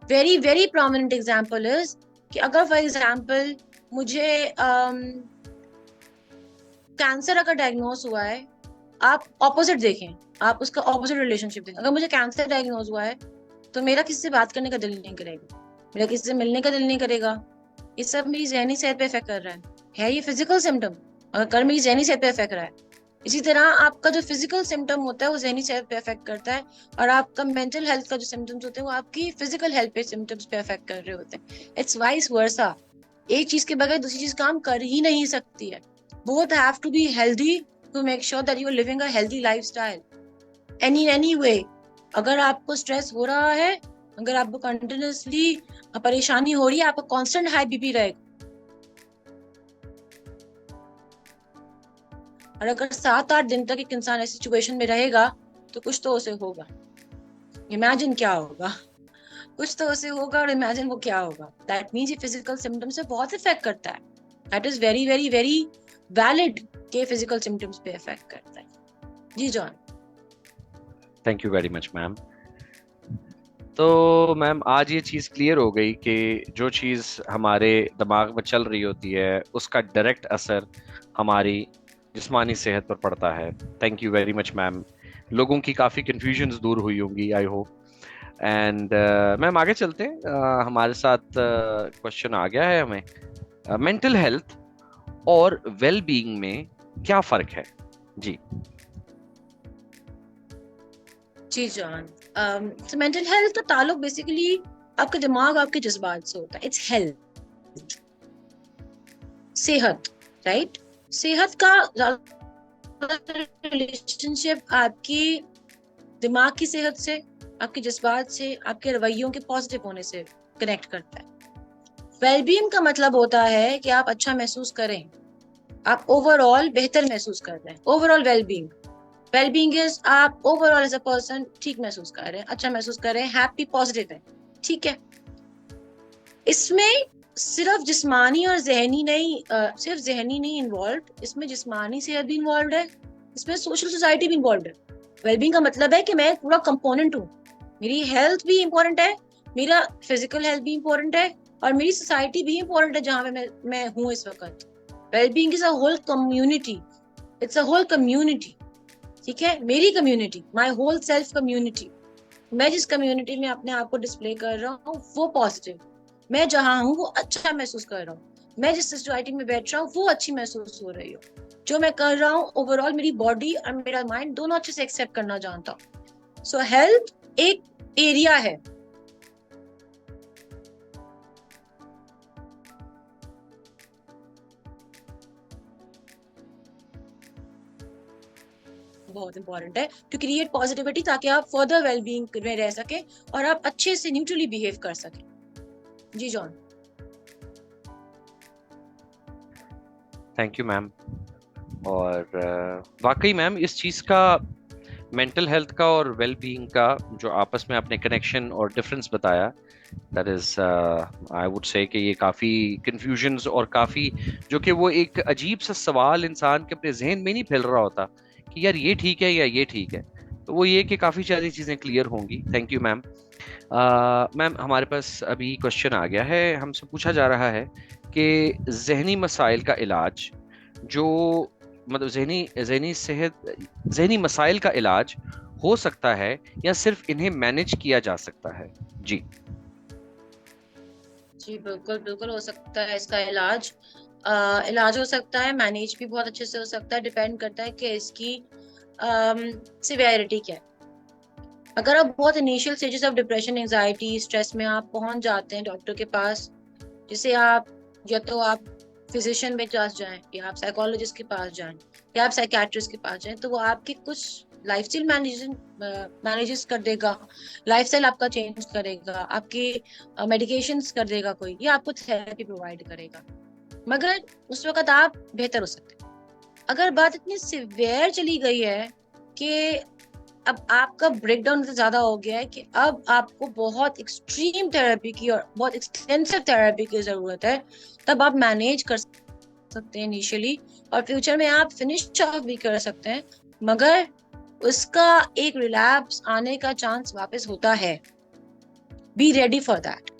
Very very prominent example is कि अगर फॉर एग्जाम्पल मुझे कैंसर अगर डायग्नोज हुआ है, आप ऑपोजिट देखें, आप उसका ऑपोजिट रिलेशनशिप देखें। अगर मुझे कैंसर डायग्नोज हुआ है तो मेरा किसी से बात करने का दिल नहीं करेगा, मेरा किसी से मिलने का दिल नहीं करेगा। ये सब मेरी ज़हनी सेहत पे इफेक्ट कर रहा है ये फिजिकल सिम्टम, अगर मेरी ज़हनी सेहत पे इफेक्ट रहा है। इसी तरह आपका जो फिजिकल सिम्टम होता है वो ज़हनी सेहत पे इफेक्ट करता है, और आपका मेंटल हेल्थ का जो सिम्टम्स होते हैं वो आपकी फिजिकल हेल्थ पे सिम्टम्स पे इफेक्ट कर रहे होते हैं। It's vice versa. एक चीज के बगैर दूसरी चीज काम कर ही नहीं सकती है। Both have to be healthy to make sure that you are living a healthy lifestyle. Anyway, अगर आपको स्ट्रेस हो रहा है, अगर आपको कंटिन्यूसली परेशानी हो रही है, आपका कांस्टेंट हाई बीपी रहेगा, और अगर 7-8 दिन तक एक इंसान ऐसी सिचुएशन में रहेगा तो कुछ तो उसे होगा। इमेजिन क्या होगा, कुछ तो उसे होगा, और इमेजिन वो क्या होगा। दैट मीन्स ये फिजिकल सिम्टम्स से बहुत इफेक्ट करता है। That is very very very valid के फिजिकल सिम्टम्स पे इफेक्ट करता है। जी John. Thank you very much ma'am. तो मैम आज ये चीज़ क्लियर हो गई कि जो चीज़ हमारे दिमाग में चल रही होती है उसका डायरेक्ट असर हमारी जिस्मानी सेहत पर पड़ता है। Thank you very much ma'am. लोगों की काफ़ी कंफ्यूजन्स दूर हुई होंगी, आई होप। एंड मैम आगे चलते हैं। हमारे साथ क्वेश्चन आ गया है हमें। मेंटल हेल्थ और वेल बीइंग में क्या फ़र्क है? जी। जी जॉन, तो मेंटल हेल्थ का ताल्लुक बेसिकली आपका दिमाग आपके जज्बात से होता है। इट्स हेल्थ, सेहत, राइट। सेहत का रिलेशनशिप आपकी दिमाग की सेहत से, आपके जज्बात से, आपके रवैयों के पॉजिटिव होने से कनेक्ट करता है। वेलबींग का मतलब होता है कि आप अच्छा महसूस करें, आप ओवरऑल बेहतर महसूस कर रहे हैं। ओवरऑल वेलबींग, वेलबींग इज आप ओवरऑल एज अ पर्सन ठीक महसूस कर रहे हैं, अच्छा महसूस कर रहे हैं, हैप्पी, पॉजिटिव है। ठीक है। इसमें सिर्फ जिस्मानी और जहनी नहीं, सिर्फ जहनी नहीं इन्वॉल्व, इसमें जिस्मानी सेहत भी इन्वॉल्व है, इसमें सोशल सोसाइटी भी इन्वॉल्व है। वेलबींग का मतलब है कि मैं एक पूरा कंपोनेंट हूँ। मेरी हेल्थ भी इंपॉर्टेंट है, मेरा फिजिकल हेल्थ भी इंपॉर्टेंट है, और मेरी सोसाइटी भी इंपॉर्टेंट है जहां पे मैं हूँ इस वक्त। Wellbeing is a whole community, it's a whole community. ठीक है, मेरी community, my whole self community. मैं जिस कम्युनिटी में अपने आप को डिस्प्ले कर रहा हूँ वो पॉजिटिव, मैं जहाँ हूँ वो अच्छा महसूस कर रहा हूँ, मैं जिस सोसाइटी में बैठ रहा हूँ वो अच्छी महसूस हो रही हो, जो मैं कर रहा हूँ ओवरऑल मेरी बॉडी और मेरा माइंड दोनों अच्छे से एक्सेप्ट करना जानता हूँ। सो हेल्थ एक एरिया है। बहुत इंपॉर्टेंट है टू क्रिएट पॉजिटिविटी, ताकि आप फर्दर वेलबींग में रह सके और आप अच्छे से न्यूट्रली बिहेव कर सके। जी जॉन। Thank you ma'am. और वाकई मैम इस चीज़ का, मेंटल हेल्थ का और वेल बीइंग का जो आपस में आपने कनेक्शन और डिफरेंस बताया, that is I would say कि ये काफ़ी कंफ्यूजन्स और काफ़ी, जो कि वो एक अजीब सा सवाल इंसान के अपने जहन में नहीं फैल रहा होता कि यार ये ठीक है या ये ठीक है, तो वो ये कि काफ़ी सारी चीज़ें क्लियर होंगी। Thank you ma'am. मैम हमारे पास अभी क्वेश्चन आ गया है, हमसे पूछा जा रहा है कि जहनी मसाइल का इलाज, जो मतलब जहनी जहनी सेहत, जहनी मसाइल का इलाज हो सकता है या सिर्फ इन्हें मैनेज किया जा सकता है? जी। जी बिल्कुल बिल्कुल हो सकता है इसका इलाज। इलाज हो सकता है, मैनेज भी बहुत अच्छे से हो सकता है। डिपेंड करता है कि इसकी सिवियरिटी क्या है। अगर आप बहुत initial stages of depression, anxiety, stress में आप पहुंच जाते हैं डॉक्टर के पास, जिसे आप, या तो आप फिजिशियन में पास जाएं, या आप साइकोलॉजिस्ट के पास जाएं, या आप साइकेट्रिस्ट के पास जाएं, तो वो आपके कुछ लाइफस्टाइल मैनेजेस कर देगा, लाइफस्टाइल आपका चेंज करेगा, आपके मेडिकेशंस कर देगा कोई, या आपको थेरेपी प्रोवाइड करेगा। मगर उस वक्त आप बेहतर हो सकते हैं। अगर बात इतनी सिवियर चली गई है कि अब आपका ब्रेकडाउन इतना ज्यादा हो गया है कि अब आपको बहुत एक्सट्रीम थेरेपी की और बहुत एक्सटेंसिव थेरेपी की जरूरत है, तब आप मैनेज कर सकते हैं इनिशियली, और फ्यूचर में आप फिनिश ऑफ भी कर सकते हैं। मगर उसका एक रिलैप्स आने का चांस वापस होता है। Be ready for that.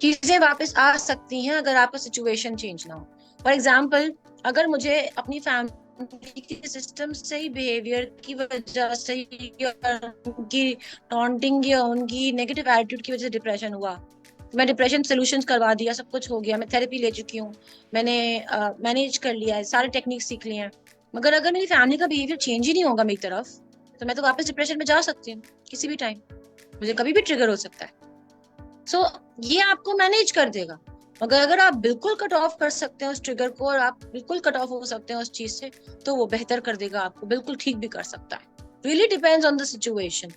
चीजें वापस आ सकती हैं अगर आपका सिचुएशन चेंज ना हो। फॉर एग्जाम्पल, अगर मुझे अपनी फैमिली के सिस्टम से ही, बिहेवियर की वजह से, या उनकी टॉन्टिंग या उनकी नेगेटिव एटीट्यूड की वजह से डिप्रेशन हुआ, तो मैं डिप्रेशन सोल्यूशन करवा दिया, सब कुछ हो गया, मैं थेरेपी ले चुकी हूँ, मैंने मैनेज कर लिया है, सारे टेक्निक सीख लिए हैं, मगर अगर मेरी फैमिली का बिहेवियर चेंज ही नहीं होगा मेरी तरफ, तो मैं तो वापस डिप्रेशन में जा सकती हूँ किसी भी टाइम। मुझे कभी भी ट्रिगर हो सकता है। सो ये आपको मैनेज कर देगा। मगर अगर आप बिल्कुल कट ऑफ कर सकते हैं उस ट्रिगर को, और आप बिल्कुल कट ऑफ हो सकते हैं उस चीज से, तो वो बेहतर कर देगा, आपको बिल्कुल ठीक भी कर सकता है। Really depends on the situation.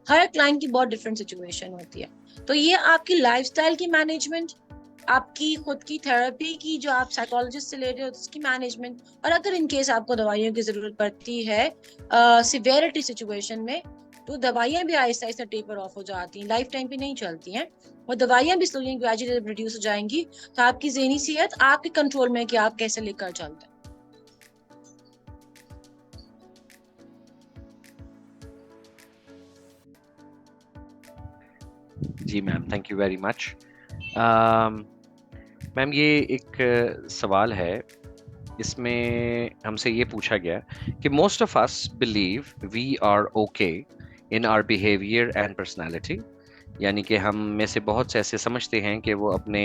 Her client की बहुत डिफरेंट सिचुएशन होती है। तो ये आपकी लाइफस्टाइल की मैनेजमेंट, आपकी खुद की थेरेपी की जो आप साइकोलॉजिस्ट से ले रहे हो उसकी मैनेजमेंट, और अगर इनकेस आपको दवाइयों की जरूरत पड़ती है सिवियरिटी सिचुएशन में, तो दवाइयां भी आहिस्ता आहिस्ता टेपर ऑफ हो जाती हैं, लाइफ टाइम पे नहीं चलती हैं, और दवाइयां भी स्लोली ग्रेजुअली रिड्यूस हो जाएंगी। तो आपकी ज़हनी सेहत आपके कंट्रोल में है कि आप कैसे लेकर चलते हैं। जी ma'am, thank you very much. Ma'am ये एक सवाल है इसमें हमसे ये पूछा गया कि most of us believe we are okay in our behaviour and personality, यानी कि हम में से बहुत से ऐसे समझते हैं कि वो अपने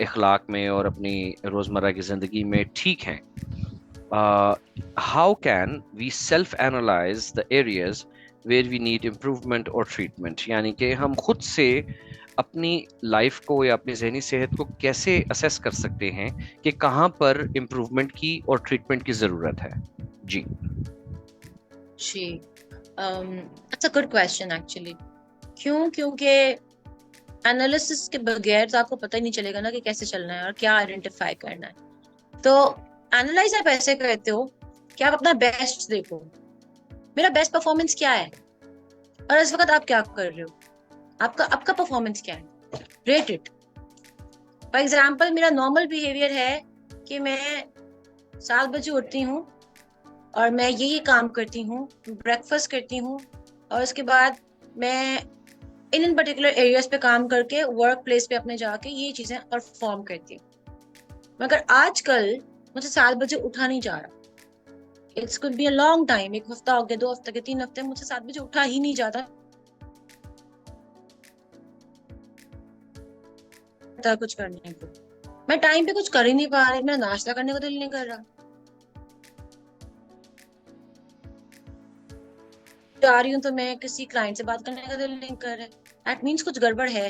इखलाक में और अपनी रोज़मर्रा की ज़िंदगी में ठीक हैं। How can we self analyse the areas where we need improvement और ट्रीटमेंट, यानी कि हम खुद से अपनी लाइफ को या अपनी जहनी सेहत को कैसे असेस कर सकते हैं कि कहाँ पर इम्प्रूवमेंट की और ट्रीटमेंट की ज़रूरत है। जी। जी, that's a good question actually. क्यों? क्योंकि एनालिसिस के बगैर तो आपको पता ही नहीं चलेगा ना कि कैसे चलना है और क्या आइडेंटिफाई करना है। तो एनालाइज आप ऐसे करते हो कि आप अपना बेस्ट देखो, मेरा बेस्ट परफॉर्मेंस क्या है और इस वक्त आप क्या कर रहे हो, आपका आपका परफॉर्मेंस क्या है, रेट इट। फॉर एग्जाम्पल, मेरा नॉर्मल बिहेवियर है कि मैं 7 बजे उठती हूँ और मैं ये काम करती हूँ, ब्रेकफास्ट करती हूँ, और उसके बाद मैं इन पर्टिकुलर एरियाज पे काम करके वर्क प्लेस पे अपने जाके ये चीजें परफॉर्म करती हूँ। मगर आजकल मुझे 7 बजे उठा नहीं जा रहा। It's could be a long time, 1 हफ्ता हो गया, 2 हफ्ते के, 3 हफ्ते, मुझे 7 बजे उठा ही नहीं जाता था कुछ करने को। मैं टाइम पे कुछ कर ही नहीं पा रही, मेरा नाश्ता करने को दिल नहीं कर रहा, जा रही हूँ तो मैं किसी क्लाइंट से बात करने का दिल नहीं कर रहा। दैट मीन्स कुछ गड़बड़ है,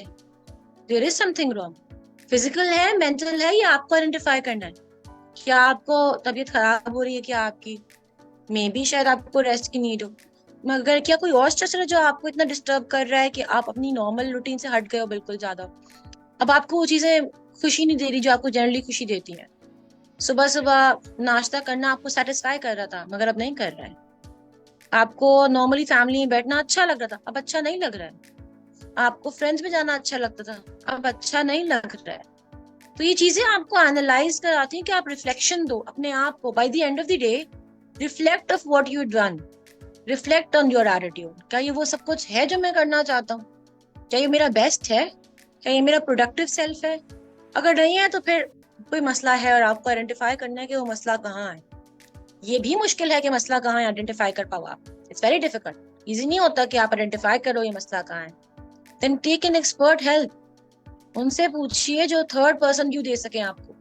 there is something wrong. Physical है, मेंटल है, या आपको आइडेंटिफाई करना है। क्या आपको तबीयत खराब हो रही है, क्या आपकी मे बी शायद आपको रेस्ट की नीड हो, मगर क्या कोई और स्ट्रेसर है जो आपको इतना डिस्टर्ब कर रहा है कि आप अपनी नॉर्मल रूटीन से हट गए हो बिल्कुल ज्यादा। अब आपको वो चीजें खुशी नहीं दे रही जो आपको जनरली खुशी देती हैं। सुबह सुबह नाश्ता करना आपको सेटिस्फाई कर रहा था, मगर अब नहीं कर रहा है। आपको नॉर्मली फैमिली में बैठना अच्छा लग रहा था, अब अच्छा नहीं लग रहा है। आपको फ्रेंड्स में जाना अच्छा लगता था, अब अच्छा नहीं लग रहा है। तो ये चीजें आपको एनालाइज कराती हैं कि आप रिफ्लेक्शन दो अपने आप को। By the end of the day, reflect of what you done, reflect on your attitude. क्या ये वो सब कुछ है जो मैं करना चाहता हूँ? क्या ये मेरा बेस्ट है? क्या ये मेरा प्रोडक्टिव सेल्फ है? अगर नहीं है तो फिर कोई मसला है और आपको आइडेंटिफाई करना है कि वो मसला कहाँ है। ये भी मुश्किल है कि मसला कहाँ है आइडेंटिफाई कर पाओ आप। इट्स वेरी डिफिकल्ट, इजी नहीं होता कि आप आइडेंटिफाई करो ये मसला कहाँ है। Then take an expert help, उनसे पूछिए जो थर्ड पर्सन व्यू दे सके आपको।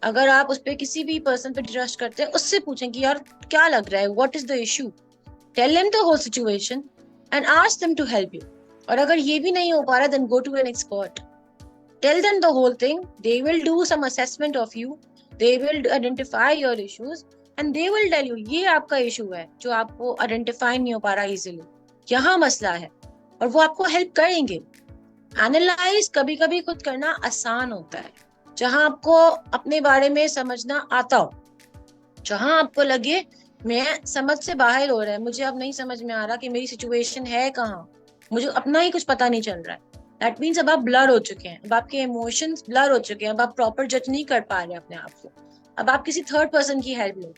अगर आप उस पर किसी भी पर्सन पे ट्रस्ट करते हैं, उससे पूछें कि यार क्या लग रहा है, what is the issue, tell them the whole situation and ask them to help you. और अगर ये भी नहीं हो पा रहा, then go to an expert, tell them the whole thing, they will do some assessment of you, they will identify your issues and they will tell you ये आपका इशू है जो आपको आइडेंटिफाई नहीं हो पा रहा इजीली, यहाँ मसला है, और वो आपको हेल्प करेंगे। एनालाइज कभी कभी खुद करना आसान होता है, जहां आपको अपने बारे में समझना आता हो, जहां आपको लगे मैं समझ से बाहर हो रहा है, मुझे अब नहीं समझ में आ रहा कि मेरी सिचुएशन है कहाँ, मुझे अपना ही कुछ पता नहीं चल रहा है। दैट मीन्स अब आप ब्लर हो चुके हैं, अब आपके इमोशंस ब्लर हो चुके हैं, अब आप प्रॉपर जज नहीं कर पा रहे अपने आप को। अब आप किसी थर्ड पर्सन की हेल्प लो,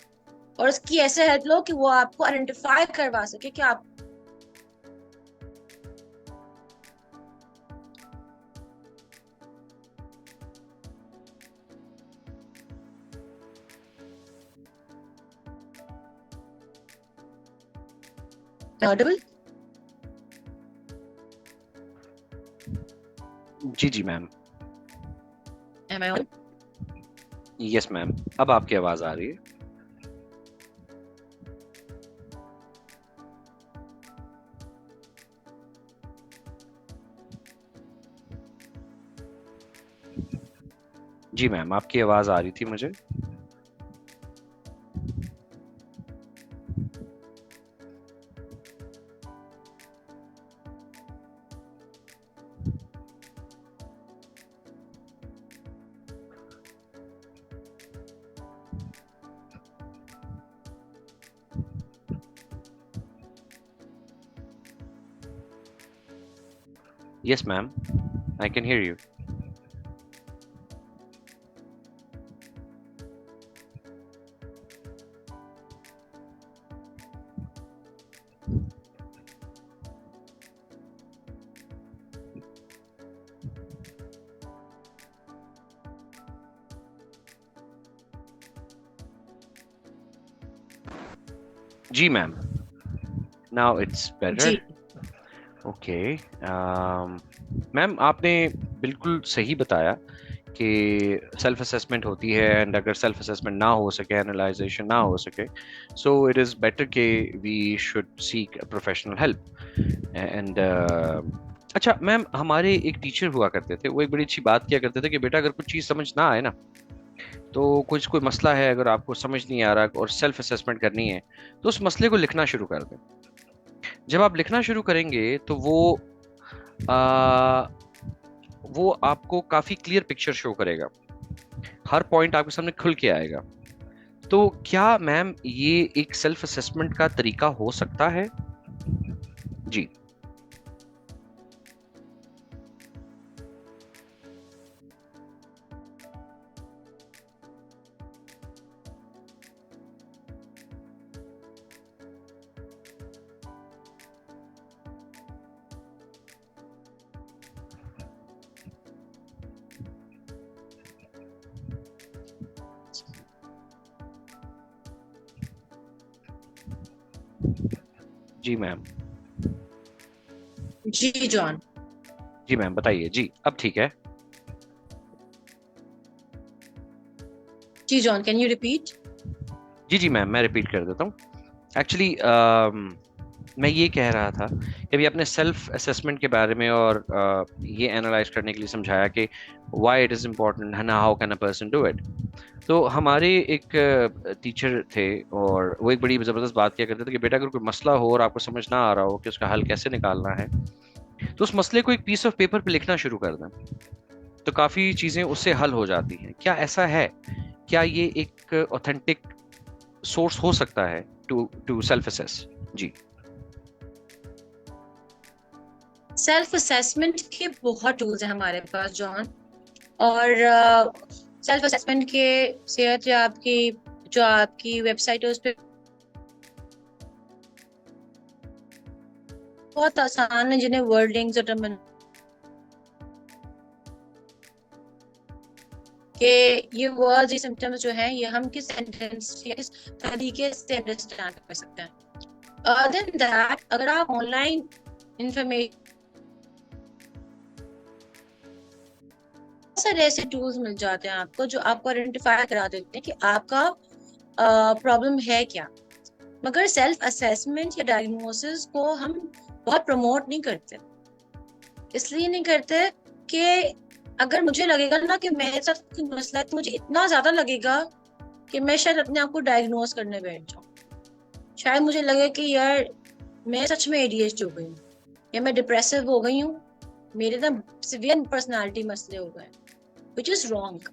और उसकी ऐसे हेल्प लो कि वो आपको आइडेंटिफाई करवा सके कि आप ऑडिबल। जी जी ma'am. Am I on? Yes ma'am, अब आपकी आवाज़ आ रही है। जी मैम, आपकी आवाज़ आ रही थी मुझे। Yes ma'am, I can hear you. जी मैम, नाउ इट्स जी। बेटर। ओके मैम, आपने बिल्कुल सही बताया कि सेल्फ असेसमेंट होती है, एंड अगर सेल्फ असेसमेंट ना हो सके, एनालाइजेशन ना हो सके, सो इट इज़ बेटर के we should seek professional help. And अच्छा मैम, हमारे एक टीचर हुआ करते थे, वो एक बड़ी अच्छी बात किया करते थे कि बेटा, अगर कुछ चीज़ समझ ना आए ना, तो कुछ कोई मसला है, अगर आपको समझ नहीं आ रहा और सेल्फ असेसमेंट करनी है, तो उस मसले को लिखना शुरू कर दें। जब आप लिखना शुरू करेंगे तो आ, वो आपको काफी क्लियर पिक्चर शो करेगा, हर पॉइंट आपके सामने खुल के आएगा। तो क्या मैम ये एक सेल्फ असेसमेंट का तरीका हो सकता है? जी। जी मैम। जी जॉन। जी मैम, बताइए जी, अब ठीक है। जी जॉन, कैन यू रिपीट? जी जी मैम, मैं रिपीट कर देता हूँ। एक्चुअली मैं ये कह रहा था कि अभी आपने सेल्फ असेसमेंट के बारे में और ये एनालाइज करने के लिए समझाया कि why it is important and how can a person do it. तो हमारे एक टीचर थे, और वो एक बड़ी ज़बरदस्त बात किया करते थे कि बेटा, अगर कोई मसला हो और आपको समझ ना आ रहा हो कि उसका हल कैसे निकालना है, तो उस मसले को एक पीस ऑफ पेपर पे लिखना शुरू कर दें, तो काफ़ी चीज़ें उससे हल हो जाती हैं। क्या ऐसा है? क्या ये एक ऑथेंटिक सोर्स हो सकता है टू टू सेल्फ असेस? जी। सेल्फ असेसमेंट के बहुत टूल्स हैं हमारे पास जॉन। और सेल्फ असेसमेंट के सेहत या आपकी जो आपकी वेबसाइट है उस पर बहुत आसान है, जिन्हें वर्डिंग्स और टर्मिन के ये वर्ड्स, ये सिम्टम्स जो हैं, ये हम किस सेंटेंस या किस तरीके से अंडरस्टैंड कर सकते हैं। अदर देन दैट, अगर आप ऑनलाइन इंफॉर्मेशन, सारे ऐसे टूल्स मिल जाते हैं आपको जो आपको आइडेंटिफाई करा देते हैं कि आपका प्रॉब्लम है क्या। मगर सेल्फ असेसमेंट या डायग्नोसिस को हम बहुत प्रमोट नहीं करते। इसलिए नहीं करते कि अगर मुझे लगेगा ना कि मेरे साथ कोई मसला है, तो मुझे इतना ज्यादा लगेगा कि मैं शायद अपने आप को डायग्नोस करने बैठ जाऊं। शायद मुझे लगे कि यार मैं सच में एडीएचडी हो गई हूँ, या मैं डिप्रेसिव हो गई हूँ, मेरे ना सिवियर पर्सनालिटी मसले हो गए, which is wrong.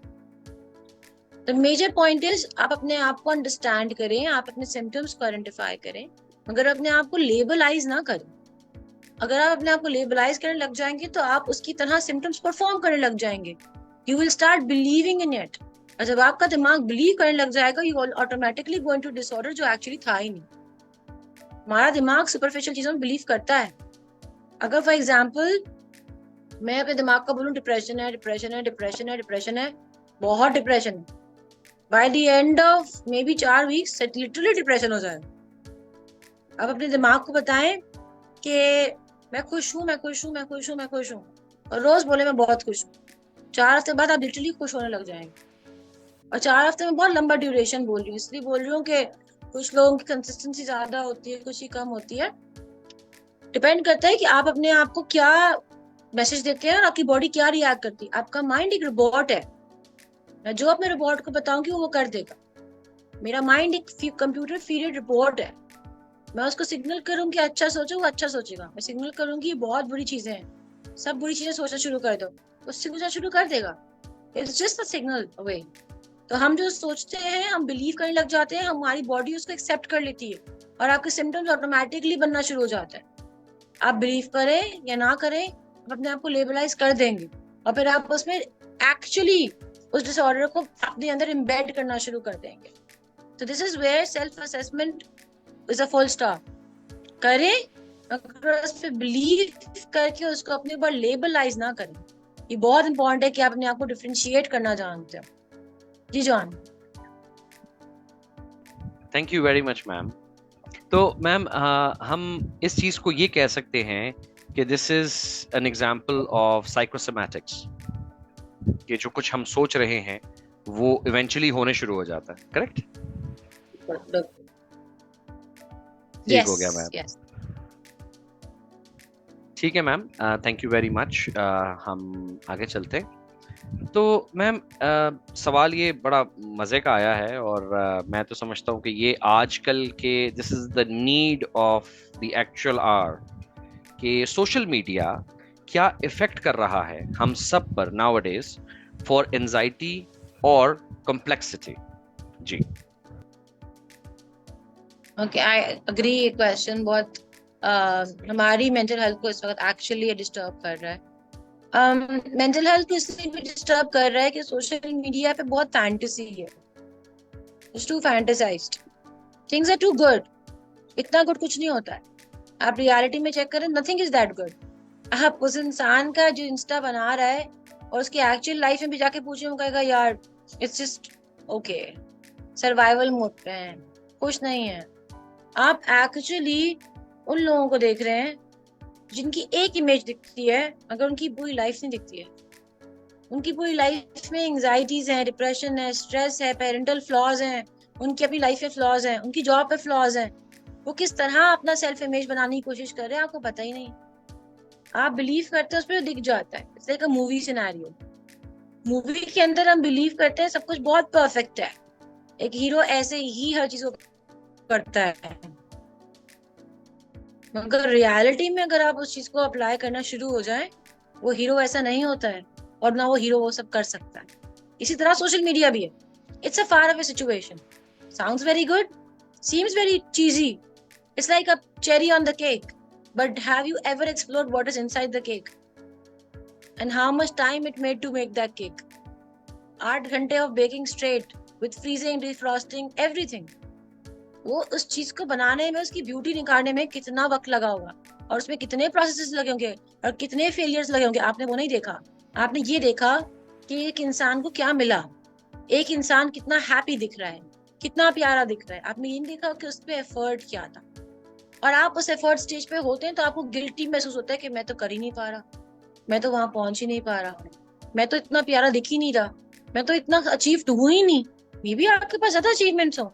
The major point is, आप अपने आप को अंडरस्टैंड करें, आप अपने सिम्टम्स को आइडेंटिफाई करें, मगर अपने आप को लेबलाइज ना करें। अगर आप अपने आप को लेबलाइज करने लग जाएंगे तो आप उसकी तरह सिम्टम्स परफॉर्म करने लग जाएंगे। You will start believing in it. और जब आपका दिमाग बिलीव करने लग जाएगा, you automatically go into disorder जो एक्चुअली था ही नहीं। हमारा दिमाग सुपरफिशियल चीजों में बिलीव करता है। अगर फॉर एग्जाम्पल मैं अपने दिमाग को बोलूं डिप्रेशन है, डिप्रेशन है, डिप्रेशन है, डिप्रेशन है, बहुत डिप्रेशन है, by the end of may be 4 weeks literally depression हो जाए। अब अपने दिमाग को बताएं कि मैं खुश हूँ, मैं खुश हूँ, मैं खुश हूँ, मैं खुश हूँ, और रोज बोले मैं बहुत खुश हूँ। 4 हफ्ते बाद आप लिटरली खुश होने लग जाएंगे। और 4 हफ्ते में बहुत लंबा ड्यूरेशन बोल रही हूँ, इसलिए बोल रही हूँ कि कुछ लोगों की कंसिस्टेंसी ज्यादा होती है, कुछ की कम होती है। डिपेंड करता है कि आप अपने आप को क्या मैसेज देते हैं और आपकी बॉडी क्या रिएक्ट करती है। आपका माइंड एक रोबोट है। मैं जो अपने रोबोट को बताऊंगी वो कर देगा। मेरा माइंड एक कंप्यूटर फीडेड रोबोट है। मैं उसको सिग्नल करूंगी अच्छा सोचो, वो अच्छा सोचेगा। मैं सिग्नल करूंगी बहुत बुरी चीजें हैं, सब बुरी चीजें सोचना शुरू कर दो, उससे सोचना शुरू कर देगा। It's just a signal away. तो हम जो सोचते हैं, हम बिलीव करने लग जाते हैं, हमारी बॉडी उसको एक्सेप्ट कर लेती है, और आपके सिम्टम्स ऑटोमेटिकली बनना शुरू हो जाता है। आप बिलीव करें या ना करें, आप अपने आप को लेबलाइज कर देंगे, और फिर आप उसमें एक्चुअली उस डिसऑर्डर को अपने अंदर इम्बेड करना शुरू कर देंगे। तो this is where self assessment is a full stop. करें, अगर उस पर बिलीव करके उसको अपने ऊपर लेबलाइज ना करें। ये बहुत इंपॉर्टेंट है कि आप अपने आप को डिफरेंशिएट करना जानते हो। जी John. Thank you very much ma'am. तो मैम हम इस चीज को ये कह सकते हैं कि this is an example of psychosomatics, कि जो कुछ हम सोच रहे हैं वो इवेंचुअली होने शुरू हो जाता है, करेक्ट? ठीक हो गया यस मैम। यस। ठीक है ma'am, thank you very much. हम आगे चलते हैं। तो मैम सवाल ये बड़ा मज़े का आया है, और मैं तो समझता हूँ कि ये आजकल के this is the need of the actual hour, कि सोशल मीडिया क्या इफेक्ट कर रहा है हम सब पर नाउअडेज फॉर एंजाइटी और कॉम्प्लेक्सिटी। जी। Okay, I agree. ये क्वेश्चन बहुत हमारी मेंटल हेल्थ को इस वक्त एक्चुअली डिस्टर्ब कर रहा है। मेंटल हेल्थ को इसलिए भी डिस्टर्ब कर रहा है कि सोशल मीडिया पे बहुत फैंटेसी है। It's too fantasized, things are too good. इतना गुड कुछ नहीं होता है। आप रियलिटी में चेक करें, नथिंग इज दैट गुड। आप उस इंसान का जो इंस्टा बना रहा है और उसकी एक्चुअल लाइफ में भी जाके पूछे, वो कहेगा यार it's just okay, survival mode पे है, कुछ नहीं है। आप एक्चुअली उन लोगों को देख रहे हैं जिनकी एक इमेज दिखती है, अगर उनकी पूरी लाइफ नहीं दिखती है। उनकी पूरी लाइफ में एंजाइटीज हैं, डिप्रेशन है, स्ट्रेस है, पेरेंटल फ्लॉज हैं, उनकी अपनी लाइफ में फ्लॉज हैं, उनकी जॉब पे फ्लॉज हैं। वो किस तरह अपना सेल्फ इमेज बनाने की कोशिश कर रहे हैं आपको पता ही नहीं। आप बिलीव करते हैं उस पर दिख जाता है। It's like a movie scenario. Movie के अंदर हम बिलीव करते हैं सब कुछ बहुत परफेक्ट है, एक हीरो ऐसे ही हर चीज को करता है, मगर रियलिटी में अगर आप उस चीज को अप्लाई करना शुरू हो जाए, वो हीरो ऐसा नहीं होता है, और ना वो हीरो वो सब कर सकता है। इसी तरह सोशल मीडिया भी है। It's a far away situation, sounds very good, seems very चीजी, it's like a cherry on the cake, but have you ever explored what is inside the cake and how much time it made to make that cake? 8 घंटे of baking straight with freezing, defrosting, everything. वो उस चीज को बनाने में, उसकी beauty निकालने में कितना वक्त लगा होगा, और उसमें कितने प्रोसेसेस लगे होंगे और कितने फेलियर्स लगे होंगे। आपने वो नहीं देखा। आपने ये देखा कि एक इंसान को क्या मिला, एक इंसान कितना हैप्पी दिख रहा है, कितना प्यारा दिख रहा है। आपने ये नहीं देखा कि उस पर एफर्ट क्या था। और आप उस एफर्ट स्टेज पे होते हैं तो आपको गिल्टी महसूस होता है कि मैं तो कर ही नहीं पा रहा, मैं तो वहां पहुंच ही नहीं पा रहा, मैं तो इतना प्यारा दिख ही नहीं रहा, मैं तो इतना अचीव हूं ही नहीं। मे भी आपके पास ज्यादा अचीवमेंट्स हो,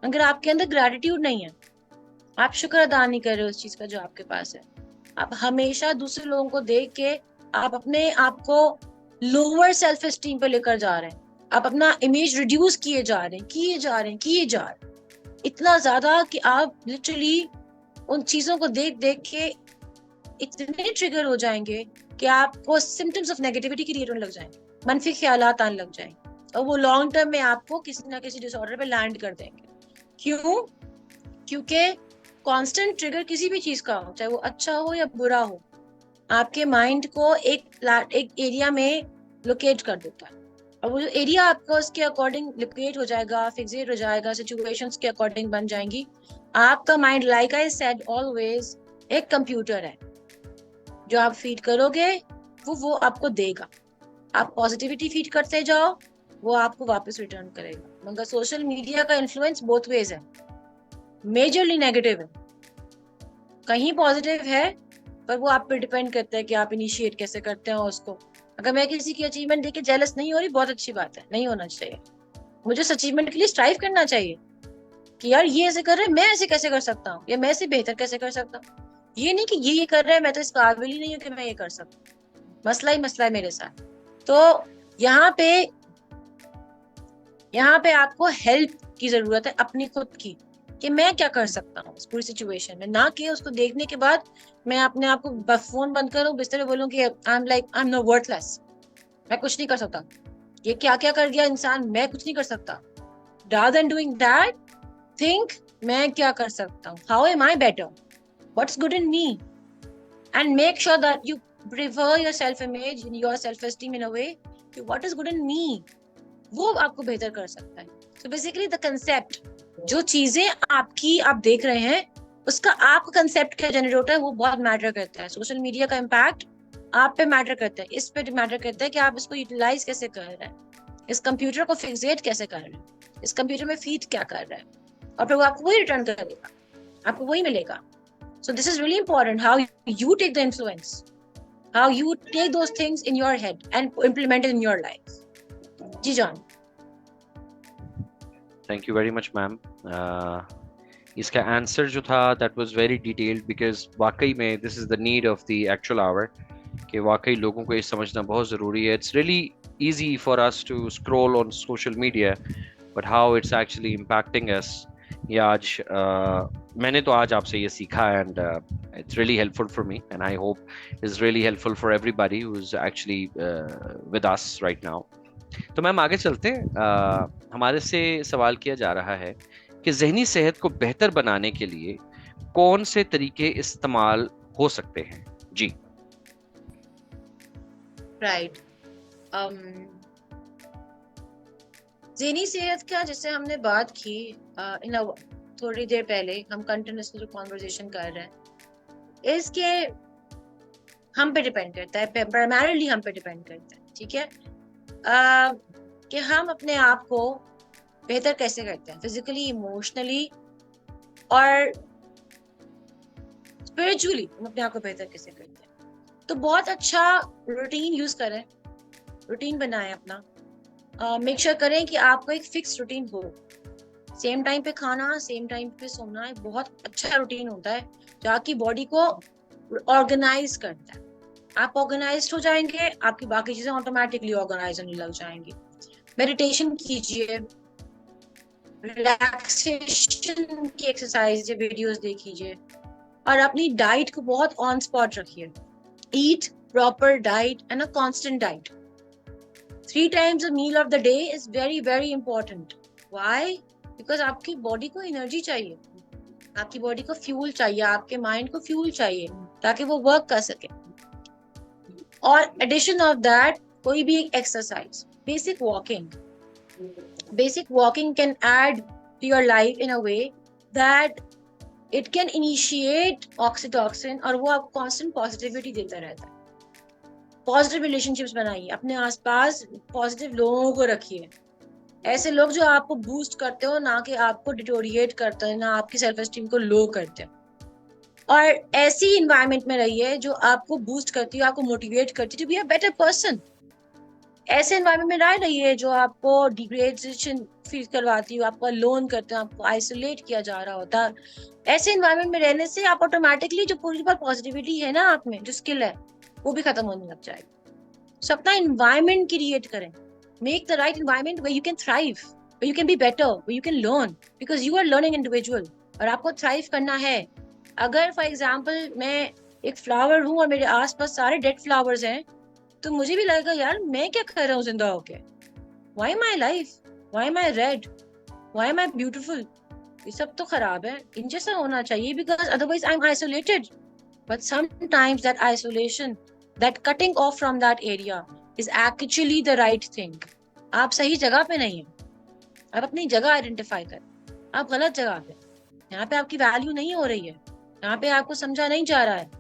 अगर आपके अंदर ग्रेटिट्यूड नहीं है, आप शुक्र अदा नहीं कर रहे हो उस चीज का जो आपके पास है। आप हमेशा दूसरे लोगों को देख के आप अपने आप को लोअर सेल्फ एस्टीम पे लेकर जा रहे हैं। आप अपना इमेज रिड्यूस किए जा रहे हैं, किए जा रहे हैं, किए जा रहे हैं, इतना ज्यादा कि आप लिटरली उन चीजों को देख देख के इतने ट्रिगर हो जाएंगे कि आपको सिम्टम्स ऑफ नेगेटिविटी क्रिएट होने लग जाएंगे, मनफी ख्यालात आने लग जाएंगे, और वो लॉन्ग टर्म में आपको किसी ना किसी डिसऑर्डर पे लैंड कर देंगे। क्यों? क्योंकि कांस्टेंट ट्रिगर किसी भी चीज का हो, चाहे वो अच्छा हो या बुरा हो, आपके माइंड को एक एरिया में लोकेट कर देता है, और वो जो एरिया आपका उसके अकॉर्डिंग लोकेट हो जाएगा, फिक्सेट हो जाएगा, सिचुएशंस के अकॉर्डिंग बन जाएंगी। आपका mind, like I said always, एक कंप्यूटर है। जो आप फीड करोगे वो आपको देगा। आप पॉजिटिविटी फीड करते जाओ, वो आपको वापस रिटर्न करेगा। मगर सोशल मीडिया का इन्फ्लुएंस बोथ वेज है, मेजरली नेगेटिव है। कहीं पॉजिटिव है, पर वो आप पे डिपेंड करता है कि आप इनिशिएट कैसे करते हो उसको। अगर मैं किसी की अचीवमेंट देख के जेलस नहीं हो रही, बहुत अच्छी बात है, नहीं होना चाहिए। मुझे उस अचीवमेंट के लिए स्ट्राइव करना चाहिए कि यार ये ऐसे कर रहे हैं, मैं ऐसे कैसे कर सकता हूँ, या मैं ऐसे बेहतर कैसे कर सकता हूँ। ये नहीं कि ये कर रहा है, मैं तो इस काबिल ही नहीं हूँ कि मैं ये कर सकूं। मसला ही मसला है मेरे साथ। तो यहाँ पे आपको हेल्प की जरूरत है, अपनी खुद की, कि मैं क्या कर सकता हूँ इस पूरी सिचुएशन में। ना कि उसको देखने के बाद मैं अपने आप को फोन बंद करूँ, बिस्तर बोलूँ कि आई एम नो वर्थलेस, मैं कुछ नहीं कर सकता, ये क्या क्या कर दिया इंसान, मैं कुछ नहीं कर सकता। rather than doing that, think मैं क्या कर सकता हूँ, how am I better, what's good in me, and make sure that you prefer your self image and your self esteem in a way कि what is good in me, वो आपको बेहतर कर सकता है। so basically the concept, जो चीजें आपकी आप देख रहे हैं, उसका आपका कंसेप्ट क्या जनरेट होता है, वो बहुत मैटर करता है। सोशल मीडिया का इम्पैक्ट आप पे मैटर करता है, इस पे मैटर करता है कि आप इसको यूटिलाइज कैसे कर रहे हैं, इस कंप्यूटर को फिक्सेट कैसे कर रहे हैं, इस कंप्यूटर में फीड क्या कर रहे हैं, और फिर वो आपको वही रिटर्न करेगा। आपको वही मिलेगा. So this is really important, how you take the influence, how you take those things in your head and implement it in your life. जी John. Thank you very much ma'am. इसका answer जो था that was very detailed, because वाकई में this is the need of the actual hour, कि वाकई लोगों को ये समझना बहुत ज़रूरी है. It's really easy for us to scroll on social media, but how it's actually impacting us. ये आज मैंने तो आज आपसे ये सीखा, and it's really helpful for me, and I hope it's really helpful for everybody who's actually with us right now. तो ma'am आगे चलते हैं. हमारे से सवाल किया जा रहा है कि जहनी सेहत को बेहतर बनाने के लिए कौन से तरीके इस्तेमाल हो सकते हैं. जी. राइट. ज़हनी सेहत का जैसे हमने बात की थोड़ी देर पहले, हम कंटिन्यूसली जो कॉन्वर्जेशन कर रहे हैं इसके हम पे डिपेंड करता है, प्राइमरीली हम पे डिपेंड करता है. ठीक है, कि हम अपने आप को बेहतर कैसे करते हैं, फिजिकली, इमोशनली और स्पिरिचुअली हम अपने आप को बेहतर कैसे करते हैं. तो बहुत अच्छा रूटीन यूज करें, रूटीन बनाएं अपना. मेक श्योर करें कि आपको एक फिक्स रूटीन हो. सेम टाइम पे खाना, सेम टाइम पे सोना एक बहुत अच्छा रूटीन होता है जो आपकी बॉडी को ऑर्गेनाइज करता है. आप ऑर्गेनाइज्ड हो जाएंगे, आपकी बाकी चीजें ऑटोमेटिकली ऑर्गेनाइज होने लग जाएंगी. मेडिटेशन कीजिए, रिलैक्सेशन की एक्सरसाइज वीडियोस देखिए, और अपनी डाइट को बहुत ऑन स्पॉट रखिए. Eat proper diet and a constant diet. 3 times a meal of the day is very very important. Why? Because आपकी बॉडी को एनर्जी चाहिए, आपकी बॉडी को फ्यूल चाहिए, आपके माइंड को फ्यूल चाहिए ताकि वो वर्क कर सके. और एडिशन ऑफ दैट कोई भी एक exercise, basic walking can add to your life in a way that it can initiate oxytocin, और वो आपको कांस्टेंट पॉजिटिविटी देता रहता है. पॉजिटिव रिलेशनशिप्स बनाइए, अपने आसपास पॉजिटिव लोगों को रखिए, ऐसे लोग जो आपको बूस्ट करते हो, ना कि आपको डिटोरिएट करते हैं, ना आपकी सेल्फ एस्टीम को लो करते हैं. और ऐसी इन्वायरमेंट में रहिए जो आपको बूस्ट करती है, आपको मोटिवेट करती है to be a better person. ऐसे इन्वायरमेंट में ना रहिए जो आपको डिग्रेडेशन फील करवाती हो, आपको लोन करते हैं, आपको आइसोलेट किया जा रहा होता है. ऐसे इन्वायरमेंट में रहने से आप ऑटोमेटिकली जो पूरी बार पॉजिटिविटी है ना आप में, जो स्किल है, वो भी खत्म होने लग जाएगी. सो अपना इन्वायरमेंट क्रिएट करें. Make the right environment where you can thrive, where you can be better, where you can learn, because you are learning individual और आपको थ्राइव करना है. अगर फॉर एग्जाम्पल मैं एक फ्लावर हूँ और मेरे आसपास सारे डेड फ्लावर्स हैं, तो मुझे भी लगेगा यार मैं क्या कर रहा हूँ जिंदा होके. Why my life, why my red, why my beautiful. ये सब तो खराब है, इन जैसा होना चाहिए, because otherwise I am isolated. But sometimes that isolation, that cutting off from that area is actually the right thing. आप सही जगह पे नहीं हैं. आप अपनी जगह आइडेंटिफाई करें. आप गलत जगह पे, यहाँ पे आपकी वैल्यू नहीं हो रही है, यहाँ पे आपको समझा नहीं जा रहा है,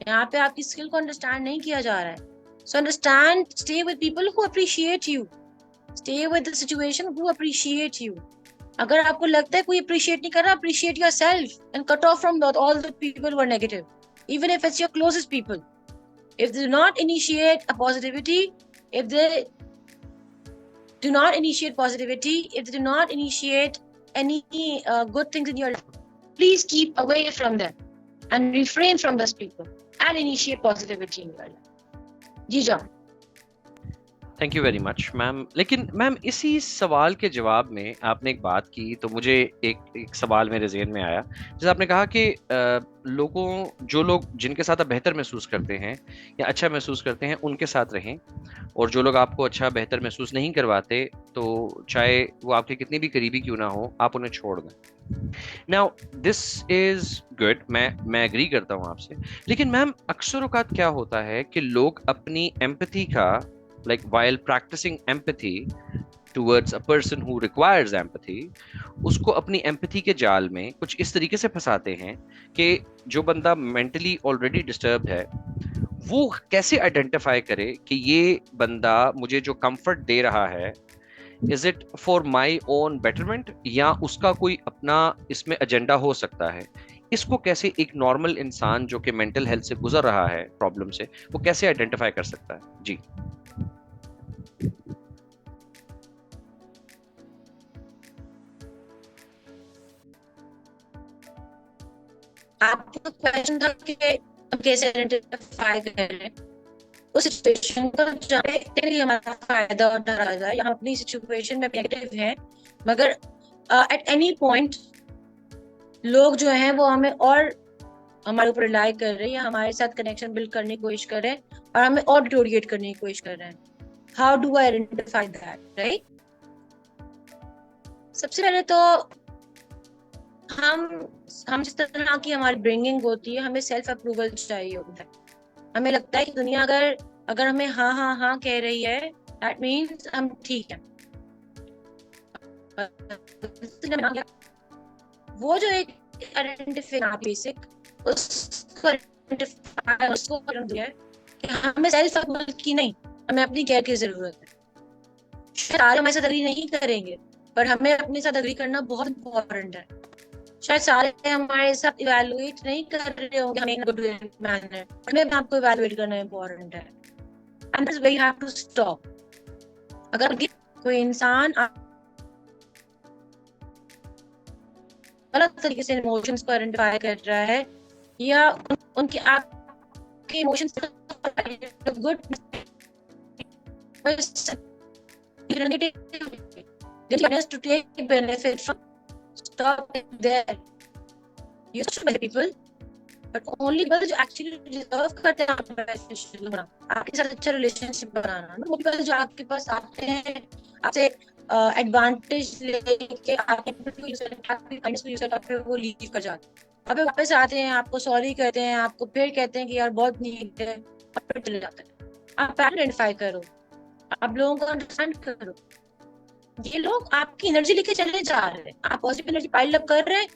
यहाँ पे आपकी स्किल को अंडरस्टैंड नहीं किया जा रहा है. So understand, stay with people who appreciate you, stay with the situation who appreciate you. अगर आपको लगता है कोई appreciate नहीं कर रहा, appreciate yourself and cut off from all the people who are negative, even if it's your closest people. If they do not initiate a positivity, if they do not initiate positivity, if they do not initiate any good things in your life, please keep away from them and refrain from those people and initiate positivity in your life. जी जान. Thank you very much ma'am. लेकिन ma'am इसी सवाल के जवाब में आपने एक बात की, तो मुझे एक सवाल मेरे जहन में आया. जैसे आपने कहा कि जो लोग जिनके साथ आप बेहतर महसूस करते हैं या अच्छा महसूस करते हैं उनके साथ रहें, और जो लोग आपको अच्छा बेहतर महसूस नहीं करवाते, तो चाहे वो आपके कितनी भी करीबी क्यों ना हो, आप उन्हें छोड़ दें. नाउ दिस इज गुड, मैं एग्री करता हूँ आपसे. लेकिन मैम अक्सर औकात क्या होता है कि लोग अपनी एम्पैथी का, like while practicing empathy towards a person who requires empathy, उसको अपनी empathy के जाल में कुछ इस तरीके से फंसाते हैं कि जो बंदा mentally already disturbed है, वो कैसे आइडेंटिफाई करे कि ये बंदा मुझे जो comfort दे रहा है, is it for my own betterment, या उसका कोई अपना इसमें एजेंडा हो सकता है. इसको कैसे एक नॉर्मल इंसान जो कि मेंटल हेल्थ से गुजर रहा है प्रॉब्लम से, वो कैसे आइडेंटिफाई कर सकता है? जी। आपका क्वेश्चन था कि हम कैसे आइडेंटिफाई करें उस सिचुएशन को जहाँ पे technically हमारा फायदा उठा रहा जाए, या हम अपनी सिचुएशन में नेगेटिव हैं, मगर एट एनी पॉइंट लोग जो हैं वो हमें और हमारे ऊपर रिलाई कर रहे हैं, या हमारे साथ कनेक्शन बिल्ड करने की कोशिश कर रहे हैं और हमें और डिटोरिएट करने की कोशिश कर रहे हैं। How do I identify that, right? सबसे पहले तो हम हम जिस तरह की हमारी ब्रिंगिंग होती है, हमें सेल्फ अप्रूवल चाहिए होता है। हमें लगता है कि दुनिया अगर अगर हमें हाँ हाँ हाँ कह रही है, दैट मीन्स हम ठीक है। वो जो एक आइडेंटिफाई बेसिक, उसको आइडेंटिफाई उसको दिया है कि हमें सेल्फ अप्रूवल की नहीं, हमें अपनी केयर की जरूरत है। शायद सारे हमारे साथ अग्री नहीं करेंगे, पर हमें अपने साथ अग्री करना बहुत इंपॉर्टेंट है। शायद सारे हमारे साथ इवैल्यूएट नहीं कर रहे होंगे हमें गुड मैनर, हमें आपको इवैल्यूएट करना इंपॉर्टेंट है, and this way you have to stop. अगर कोई इंसान गलत तरीके से इमोशंस को आइडेंटिफाई कर रहा है, या उनके आपके emotions good to take benefit from, stop it there. You should be people, but only people जो actually deserve करते हैं आपके बेनिफिशियल होना, आपके साथ अच्छा रिलेशनशिप बनाना। वो people जो आपके पास आते हैं, आपसे एडवांटेज लेके आपके काइंडनेस को यूज करके वो लीव कर जाते हैं, अब वापस आते हैं, आपको सॉरी कहते हैं, आपको फिर कहते हैं कि यार बहुत नीड है, और फिर चले जाते हैं। आप आइडेंटिफाई करो, आप लोगों को अंडरस्टैंड करो, ये लोग आपकी एनर्जी लेके चले जा रहे हैं, आप पॉजिटिव एनर्जी पाइल अप कर रहे हैं,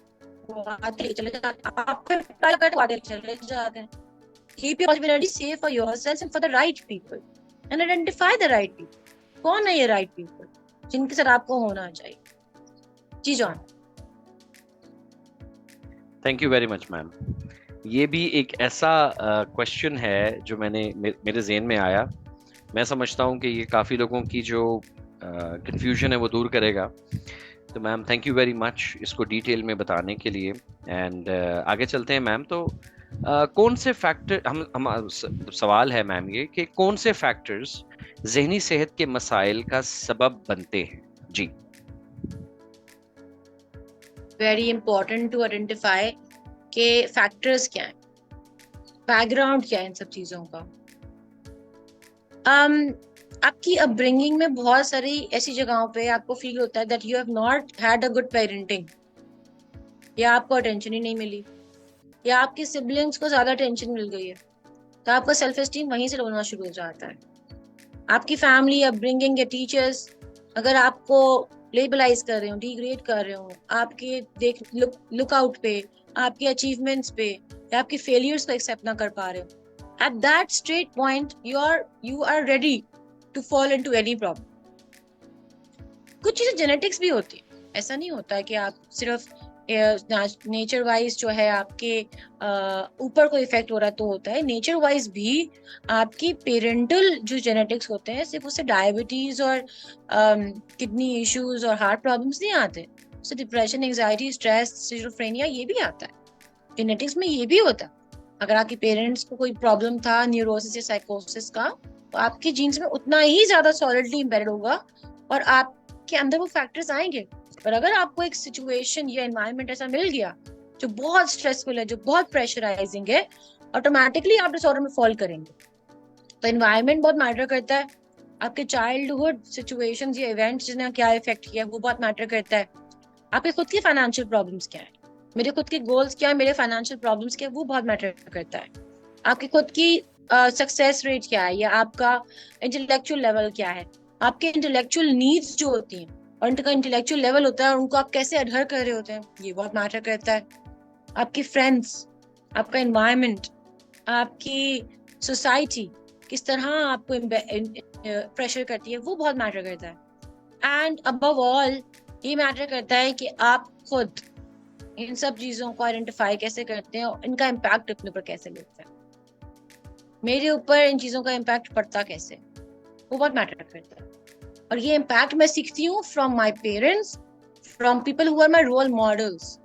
वो आते चले जाते हैं, आप पे पाइल अप करते आते चले जाते हैं। Keep your positive energy save for yourself and for the right people, and identify the right people. कौन है ये राइट पीपल जिनके साथ आपको होना चाहिए? जी John. Thank you very much ma'am. ये भी एक ऐसा क्वेश्चन है जो मेरे ज़हन में आया। मैं समझता हूँ कि ये काफ़ी लोगों की जो कंफ्यूजन है वो दूर करेगा। तो ma'am thank you very much इसको डिटेल में बताने के लिए। एंड आगे चलते हैं मैम। तो कौन से फैक्टर हम सवाल है मैम ये कि कौन से फैक्टर्स ज़हनी सेहत के मसाइल का सबब बनते हैं? जी। वेरी इंपॉर्टेंट टू आइडेंटिफाई के फैक्टर्स क्या है, बैकग्राउंड क्या है इन सब चीजों का। आपकी अपब्रिंगिंग में बहुत सारी ऐसी जगहों पे आपको फील होता है that you have not had a good parenting, या आपको अटेंशन ही नहीं मिली, या आपके सिबलिंग्स को ज्यादा अटेंशन मिल गई है, तो आपका सेल्फ एस्टीम वहीं से होना शुरू हो जाता है। आपकी फैमिली अपब्रिंगिंग या टीचर्स अगर आपको लेबलाइज कर रहे हो, डिग्रेड कर रहे हो, आपके लुक आउट पे, आपके अचीवमेंट्स पे, या आपके फेलियर्स को एक्सेप्ट ना कर पा रहे हो, at that straight point you are ready to fall into any problem. कुछ चीजें जेनेटिक्स भी होती है, ऐसा नहीं होता है कि आप सिर्फ नेचर वाइज जो है आपके ऊपर कोई इफेक्ट हो रहा है तो होता है। नेचर वाइज भी आपकी पेरेंटल जो जेनेटिक्स होते हैं, सिर्फ उससे डायबिटीज और किडनी इश्यूज और हार्ट प्रॉब्लम्स नहीं आते, उससे डिप्रेशन, एंजाइटी, स्ट्रेस, सिजोफ्रेनिया ये भी आता है। जेनेटिक्स में ये भी होता है। अगर आपके पेरेंट्स को कोई प्रॉब्लम था न्यूरोसिस या साइकोसिस का, तो आपके जीन्स में उतना ही ज्यादा सॉलिडली एम्बेडेड होगा और आपके अंदर वो फैक्टर्स आएंगे। पर अगर आपको एक सिचुएशन या एनवायरनमेंट ऐसा मिल गया जो बहुत स्ट्रेसफुल है, जो बहुत प्रेशराइजिंग है, ऑटोमेटिकली आप डिसऑर्डर में फॉल करेंगे। तो एनवायरनमेंट बहुत मैटर करता है। आपके चाइल्डहुड सिचुएशंस या इवेंट्स जिन्हें क्या इफेक्ट किया वो बहुत मैटर करता है। आपके खुद की फाइनेंशियल प्रॉब्लम्स क्या है, मेरे खुद के गोल्स क्या है, मेरे फाइनेंशियल प्रॉब्लम्स क्या है, वो बहुत मैटर करता है। आपकी खुद की सक्सेस रेट क्या है, या आपका इंटेलेक्चुअल लेवल क्या है, आपके इंटेलेक्चुअल नीड्स जो होती हैं और उनका इंटेलेक्चुअल लेवल होता है और उनको आप कैसे अडहर कर रहे होते हैं, ये बहुत मैटर करता है। आपकी फ्रेंड्स, आपका एनवायरनमेंट, आपकी सोसाइटी किस तरह आपको प्रेशर करती है, वो बहुत मैटर करता है। एंड अबव ऑल ये मैटर करता है कि आप खुद इन सब चीजों को आइडेंटिफाई कैसे करते हैं और इनका इम्पैक्ट अपने ऊपर कैसे लेते हैं, मेरे ऊपर इन चीजों का इम्पैक्ट पड़ता कैसे, वो बहुत मैटर करता है। और ये इम्पैक्ट मैं सीखती हूँ from my parents, from people who are my role models,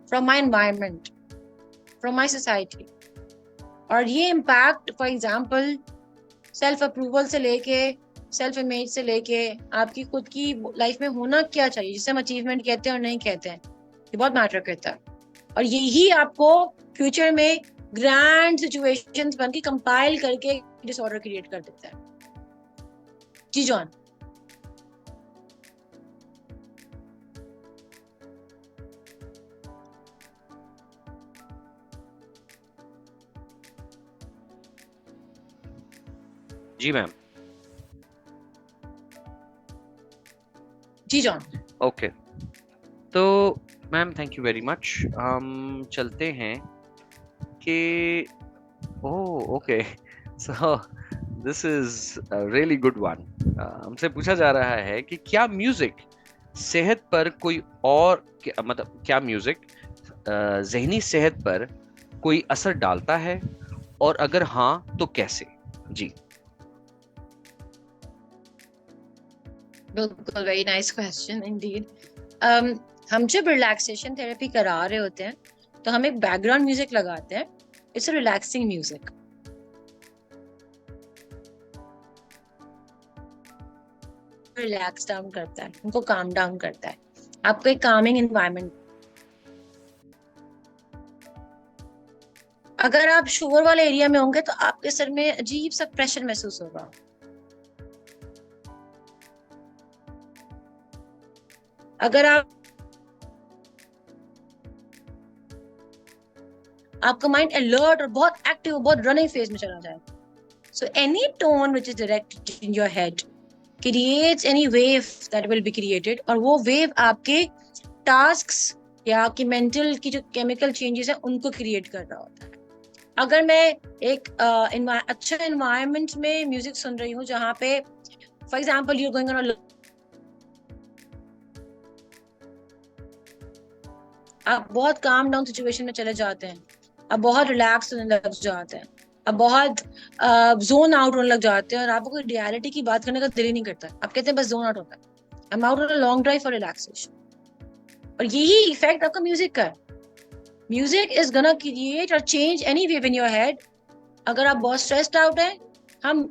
from my environment, from my society. और ये impact for example self approval से लेके, सेल्फ इमेज से लेके, आपकी खुद की लाइफ में होना क्या चाहिए, जिसे हम अचीवमेंट कहते हैं और नहीं कहते हैं, ये बहुत मैटर करता है। और यही आपको फ्यूचर में ग्रैंड सिचुएशंस बन के कंपाइल करके डिसऑर्डर क्रिएट कर देता है। जी जॉन। जी मैम। जी जॉन। ओके, तो ma'am thank you very much. हम चलते हैं कि oh okay, so this is really good one. हमसे पूछा जा रहा है कि क्या म्यूजिक सेहत पर कोई और मतलब क्या म्यूजिक जहनी सेहत पर कोई असर डालता है, और अगर हाँ तो कैसे? जी। बिल्कुल, वेरी नाइस क्वेश्चन इंडीड। हम जब रिलैक्सेशन थेरेपी करा रहे होते हैं तो हम एक बैकग्राउंड म्यूजिक लगाते हैं। It's a relaxing music. Relax down करता है, उनको काम डाउन करता है, आपको एक कामिंग एनवायरनमेंट। अगर आप शोर वाले एरिया में होंगे तो आपके सर में अजीब सा प्रेशर महसूस होगा। अगर आपका माइंड अलर्ट और बहुत एक्टिव, बहुत रनिंग फेज में चला जाए, so any tone which is directed in your head creates any wave that will be created, और वो वेव आपके टास्क्स या आपकी मेंटल की जो केमिकल चेंजेस है उनको क्रिएट कर रहा होता है। अगर मैं एक अच्छा एनवायरनमेंट में म्यूजिक सुन रही हूँ जहाँ पे for example you going on, आप बहुत काम डाउन सिचुएशन में चले जाते हैं, आप बहुत रिलैक्स होने लग जाते हैं, आप बहुत जोन आउट होने लग जाते हैं और आपको कोई रियलिटी की बात करने का दिल ही नहीं करता, आप कहते हैं बस जोन आउट होता है, I am out on a long drive for relaxation. और यही इफेक्ट आपका म्यूजिक का है। म्यूजिक इज गोना क्रिएट और change any wave in your head. अगर आप बहुत स्ट्रेस्ड आउट हैं, हम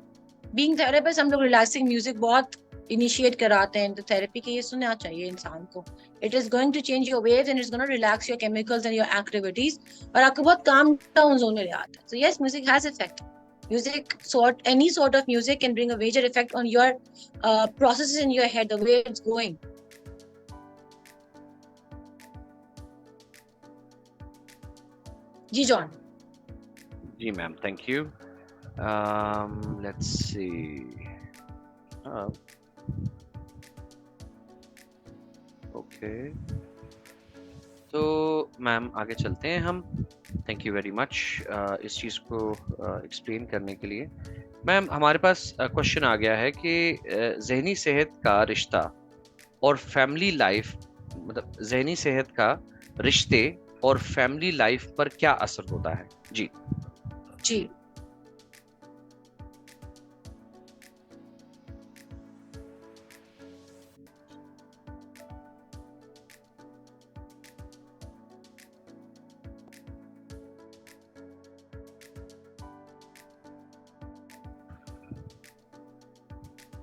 बीइंग थेरेपिस्ट हम लोग रिलैक्सिंग म्यूजिक बहुत इनिशिएट कराते हैं, तो थेरेपी के ये सुनना चाहिए इंसान को। It is going to change your waves and it's gonna relax your chemicals and your activities, और आपको बहुत काम डाउन जोन में ले आता है। So yes, music has effect. Music sort, any sort of music can bring a major effect on your processes in your head, the way it's going. जी John. जी ma'am, thank you. Let's see. Okay, तो ma'am आगे चलते हैं हम। Thank you very much इस चीज़ को एक्सप्लेन करने के लिए। मैम हमारे पास क्वेश्चन आ गया है कि जहनी सेहत का रिश्ता और फैमिली लाइफ, मतलब जहनी सेहत का रिश्ते और फैमिली लाइफ पर क्या असर होता है? जी। जी।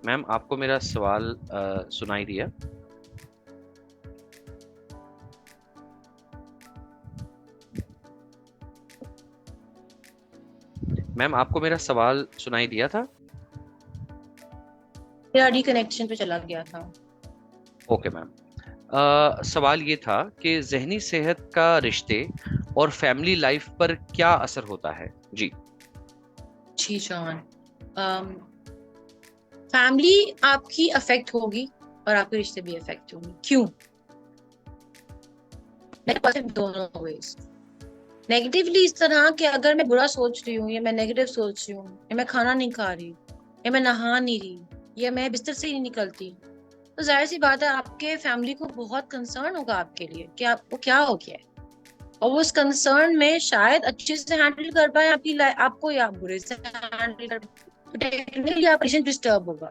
मैम आपको मेरा सवाल सुनाई दिया? मैम आपको मेरा सवाल सुनाई दिया था? मेरा रिकनेक्शन पे चला गया था। ओके मैम, सवाल ये था कि जहनी सेहत का रिश्ते और फैमिली लाइफ पर क्या असर होता है? जी। जी जॉन। फैमिली आपकी अफेक्ट होगी और आपके रिश्ते भी अफेक्ट होंगे। क्यों? दोनों वेज। नेगेटिवली इस तरह कि अगर मैं बुरा सोच रही हूँ या मैं नेगेटिव सोच रही हूँ या मैं खाना नहीं खा रही या मैं नहा नहीं रही या मैं बिस्तर से ही नहीं निकलती, तो जाहिर सी बात है आपके फैमिली को बहुत कंसर्न होगा आपके लिए कि आपको क्या हो गया है, और वो उस कंसर्न में शायद अच्छे से हैंडल कर पाए आपकी आपको, या बुरे से हैंडल कर पाए, तो टेक्निकली आपका रिलेशन डिस्टर्ब होगा।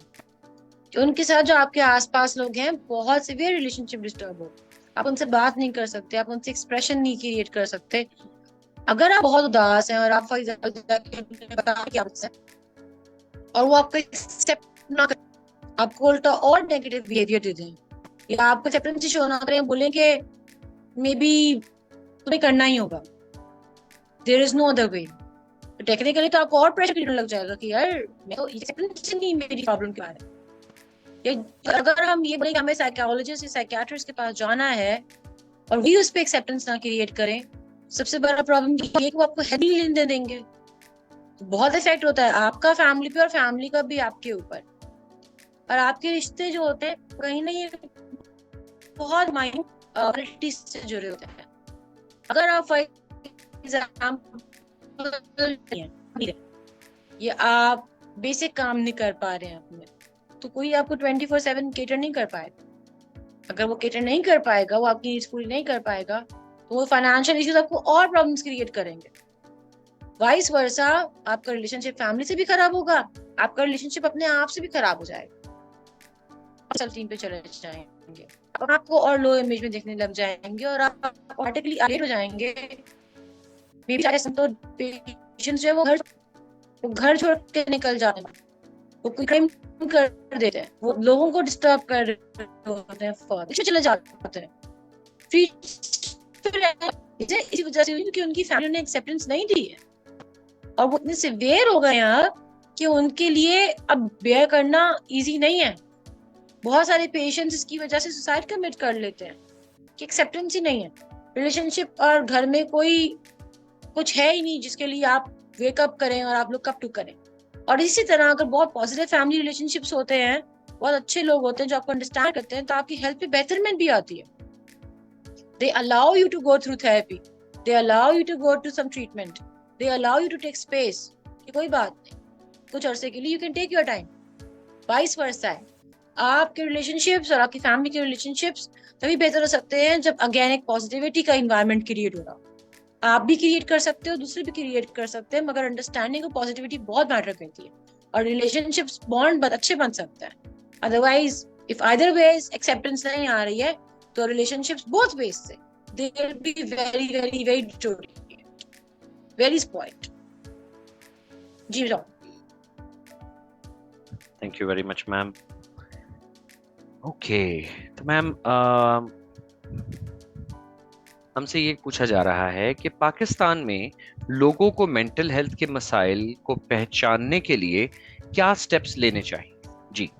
कि उनके साथ जो आपके आसपास लोग हैं, बहुत सीवियर रिलेशनशिप डिस्टर्ब हो, आप उनसे बात नहीं कर सकते, आप उनसे एक्सप्रेशन नहीं क्रिएट कर सकते। अगर आप बहुत उदास हैं और आप फॉर एग्जाम्पल जाके उन्हें बता कि आप upset हैं, और वो आपको एक्सेप्ट ना करें, आपको उल्टा और नेगेटिव बिहेवियर दे दें, या आपको एक्सेप्टेंस शो ना करें, बोले कि मे बी तुम्हें करना ही होगा, there is no other way, तो टेक्निकली तो आपको और प्रेशर क्रिएट लग जाएगा कि यार मैं तो एक्सेप्टेंस नहीं, मेरी प्रॉब्लम क्या है। या अगर हम ये बोले कि हमें साइकोलॉजिस्ट या साइकियाट्रिस्ट के पास जाना है और भी उस पर एक्सेप्टेंस ना क्रिएट करें, सबसे बड़ा प्रॉब्लम ये है कि वो आपको हेल्थ नहीं लेने देंगे। तो बहुत इफेक्ट होता है आपका फैमिली पे, और फैमिली का भी आपके ऊपर, और आपके रिश्ते जो होते हैं कहीं ना ये बहुत माइनॉरिटी से जुड़े होते हैं। अगर आप फॉर एग्जाम्पल ये आप बेसिक काम नहीं कर पा रहे हैं अपने, तो कोई आपको 24/7 केटर नहीं कर पाएगा। अगर वो केटर नहीं कर पाएगा, वो आपकी नीड्स पूरी नहीं कर पाएगा, तो वो फाइनेंशियल इश्यूज आपको और प्रॉब्लम्स क्रिएट करेंगे। वाइस वर्सा, आपका रिलेशनशिप फैमिली से भी खराब होगा, आपका रिलेशनशिप अपने आप से भी खराब हो जाएगा, सेल्फ टीम पे चले जाएंगे, आपको और लो इमेज में देखने लग जाएंगे, और आप ऑटोमेटिकली आगे हो जाएंगे। मे बी तो पेशेंट्स जो है वो घर छोड़ के निकल जाते हैं, वो कोई क्राइम कर देते हैं, वो लोगों को डिस्टर्ब कर रहे होते हैं, फॉर चले जाते हैं, इसी वजह से क्योंकि उनकी फैमिली ने एक्सेप्टेंस नहीं दी है, और वो इतने सिवियर हो गए हैं कि उनके लिए अब बेयर करना इजी नहीं है। बहुत सारे पेशेंट्स इसकी वजह से सुसाइड कमिट कर लेते हैं कि एक्सेप्टेंस ही नहीं है। रिलेशनशिप और घर में कोई कुछ है ही नहीं जिसके लिए आप वेकअप करें और आप लुक अप टू करें। और इसी तरह अगर बहुत पॉजिटिव फैमिली रिलेशनशिप्स होते हैं, बहुत अच्छे लोग होते हैं जो आपको अंडरस्टैंड करते हैं, तो आपकी हेल्थ पे बेहतरमेंट भी आती है। They allow you to go through therapy, they allow you to go to some treatment, they allow you to take space, कि कोई बात नहीं, कुछ अरसे के लिए you can take your time. Vice versa है, आपके रिलेशनशिप्स और आपकी फैमिली के रिलेशनशिप्स तभी बेहतर हो सकते हैं जब अगेन एक पॉजिटिविटी का इन्वायरमेंट क्रिएट हो रहा हो। आप भी क्रिएट कर सकते हो, दूसरे भी क्रिएट कर सकते हैं, मगर अंडरस्टैंडिंग और पॉजिटिविटी बहुत मैटर करती है, और रिलेशनशिप्स बॉन्ड बहुत अच्छे बन सकते हैं। Otherwise if either ways acceptance नहीं आ रही है, तो रिलेशनशिप्स बोथ वेज से they will be very very very deteriorated, very spoiled. जी रॉ। Thank you very much ma'am. Okay, तो मैम हमसे ये पूछा जा रहा है कि पाकिस्तान में लोगों को मेंटल हेल्थ के मसाइल को पहचानने के लिए क्या स्टेप्स लेने चाहिए? जी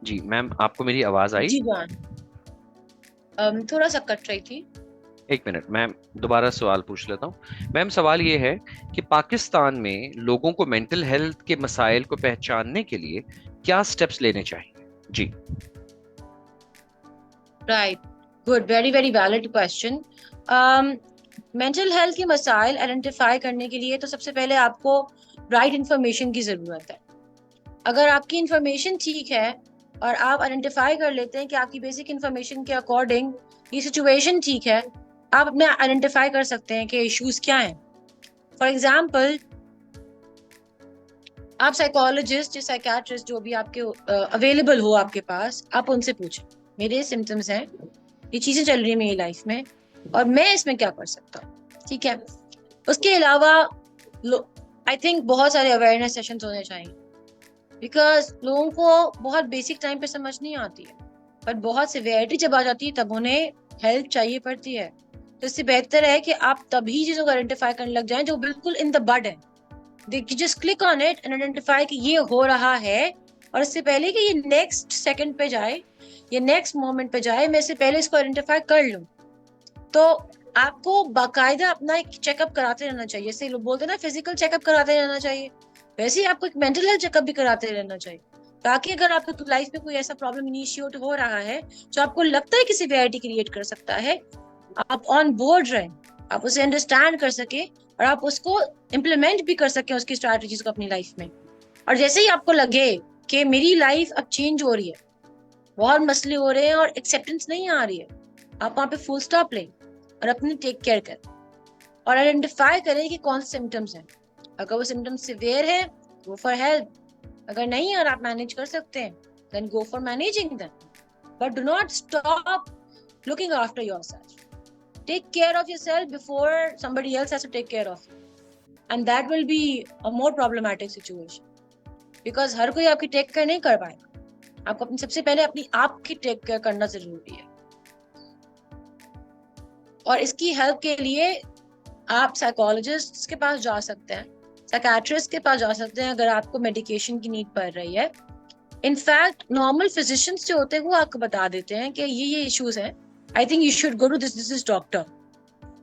जी मैम, आपको मेरी आवाज आई? जी जान, थोड़ा सा कट रही थी। एक मिनट, मैम दोबारा सवाल पूछ लेता हूँ। मैम सवाल ये है कि पाकिस्तान में लोगों को मेंटल हेल्थ के मसाइल को पहचानने के लिए क्या स्टेप्स लेने चाहिए? जी right, good, very very valid question. Mental health के मसाइल आइडेंटिफाई करने के लिए तो सबसे पहले आपको राइट इंफॉर्मेशन की जरूरत है। अगर आपकी इंफॉर्मेशन ठीक है और आप आइडेंटिफाई कर लेते हैं कि आपकी बेसिक इंफॉर्मेशन के अकॉर्डिंग ये सिचुएशन ठीक है, आप अपने आइडेंटिफाई कर सकते हैं कि इश्यूज क्या हैं। फॉर एग्जाम्पल, आप साइकोलॉजिस्ट या साइकियाट्रिस्ट जो भी आपके अवेलेबल हो आपके पास, आप उनसे पूछें मेरे सिम्टम्स हैं, ये चीजें चल रही है मेरी लाइफ में, और मैं इसमें क्या कर सकता हूँ। ठीक है, उसके अलावा आई थिंक बहुत सारे अवेयरनेस सेशंस होने चाहिए, बिकॉज लोगों को बहुत बेसिक टाइम पे समझ नहीं आती है, बट बहुत सिवियरिटी जब आ जाती है तब उन्हें हेल्प चाहिए पड़ती है। तो इससे बेहतर है कि आप तभी चीजों को आइडेंटिफाई करने लग जाएं जो बिल्कुल इन द बड है। देखिए, just click on it and identify कि ये हो रहा है, और इससे पहले कि ये नेक्स्ट सेकंड पे जाए, ये नेक्स्ट मोमेंट पे जाए, मैं इससे पहले इसको आइडेंटिफाई कर लूं। तो आपको बाकायदा अपना एक चेकअप कराते रहना चाहिए। जैसे लोग बोलते हैं ना, फिजिकल चेकअप कराते रहना चाहिए, वैसे ही आपको एक मेंटल हेल्थ चेकअप भी कराते रहना चाहिए, ताकि अगर आपकी लाइफ में कोई ऐसा प्रॉब्लम इनिशिएट हो रहा है जो आपको लगता है कि सिवियरिटी क्रिएट कर सकता है, आप ऑन बोर्ड रहें, आप उसे अंडरस्टैंड कर सके और आप उसको इम्प्लीमेंट भी कर सके उसकी स्ट्रैटेजीज को अपनी लाइफ में। और जैसे ही आपको लगे कि मेरी लाइफ अब चेंज हो रही है, बहुत मसले हो रहे हैं और एक्सेप्टेंस नहीं आ रही है, आप वहां पे फुल स्टॉप लें और अपनी टेक केयर करें और आइडेंटिफाई करें कि कौन से सिम्टम्स हैं। अगर वो सिम्टम्स सिवियर है, गो फॉर हेल्प। अगर नहीं और आप मैनेज कर सकते हैं, then go for managing them, but do not stop looking after yourself. Take care of yourself before somebody else has to take care of you. And that will be a more problematic situation. Because हर कोई आपकी take care नहीं कर पाएगा। आपको अपनी सबसे पहले अपनी आप की टेक केयर करना जरूरी है। और इसकी हेल्प के लिए आप साइकोलॉजिस्ट के पास जा सकते हैं, साइकेट्रिस्ट के पास जा सकते हैं अगर आपको मेडिकेशन की नीड पड़ रही है। इनफैक्ट नॉर्मल फिजिशियंस जो होते हैं वो आपको बता देते हैं कि ये इश्यूज हैं, I think you should go to this is doctor.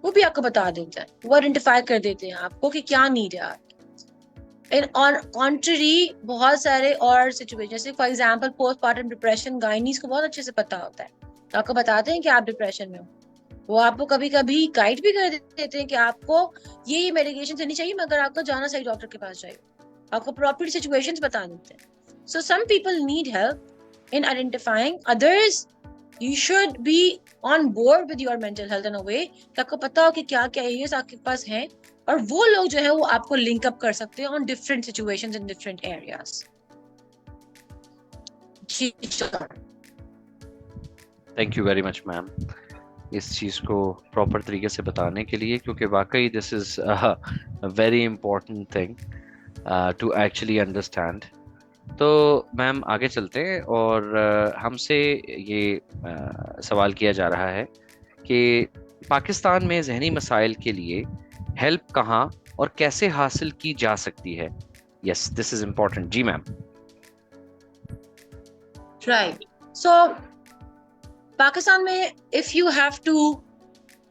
वो भी आपको बता देते हैं, वो आइडेंटिफाई कर देते हैं आपको कि क्या नीड है आपकी। इन ऑन कॉन्ट्ररी बहुत सारे और सिचुएशन, जैसे फॉर एग्जांपल पोस्टपार्टम डिप्रेशन, गाइनीज को बहुत अच्छे से पता होता है, तो आपको बताते हैं कि आप डिप्रेशन में हो। वो आपको कभी कभी गाइड भी कर देते हैं कि आपको ये मेडिकेशन लेनी चाहिए, मगर आपको जाना सही डॉक्टर के पास चाहिए। आपको प्रॉपर सिचुएशंस बता देते हैं। So some people need help in identifying, others you should be on board with your mental health in a way कि आपको पता हो कि क्या क्या एरियाज आपके पास हैं, और वो लोग जो है वो आपको लिंक अप कर सकते हैं on different situations in different areas. जी thank you very much ma'am इस चीज़ को प्रॉपर तरीके से बताने के लिए, क्योंकि वाकई this is very important thing to actually understand. तो मैम आगे चलते हैं और हमसे ये सवाल किया जा रहा है कि पाकिस्तान में जहनी मसाइल के लिए हेल्प कहाँ और कैसे हासिल की जा सकती है। Yes, this is important. जी मैम। राइट। सो पाकिस्तान में if you have to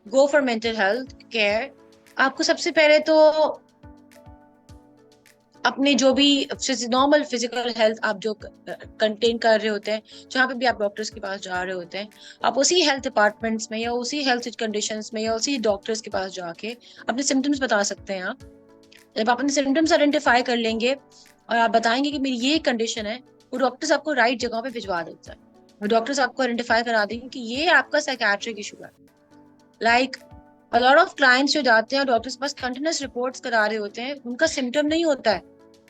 go for mental health care, आपको सबसे पहले तो अपने जो भी नॉर्मल फिजिकल हेल्थ आप जो कंटेन कर रहे होते हैं, जहाँ पे भी आप डॉक्टर्स के पास जा रहे होते हैं, आप उसी हेल्थ डिपार्टमेंट्स में या उसी हेल्थ कंडीशंस में या उसी डॉक्टर्स के पास जाके अपने सिम्टम्स बता सकते हैं। आप जब आप अपने सिम्टम्स आइडेंटिफाई कर लेंगे और आप बताएंगे कि मेरी ये कंडीशन है, वो डॉक्टर्स आपको राइट जगह पे भिजवा देता है। वो डॉक्टर्स आपको आइडेंटिफाई करा देंगे कि ये आपका साइकेट्रिक इशू है। Like a lot of clients जो जाते हैं डॉक्टर्स के पास कंटिन्यूस रिपोर्ट्स करा रहे होते हैं, उनका सिम्टम नहीं होता है,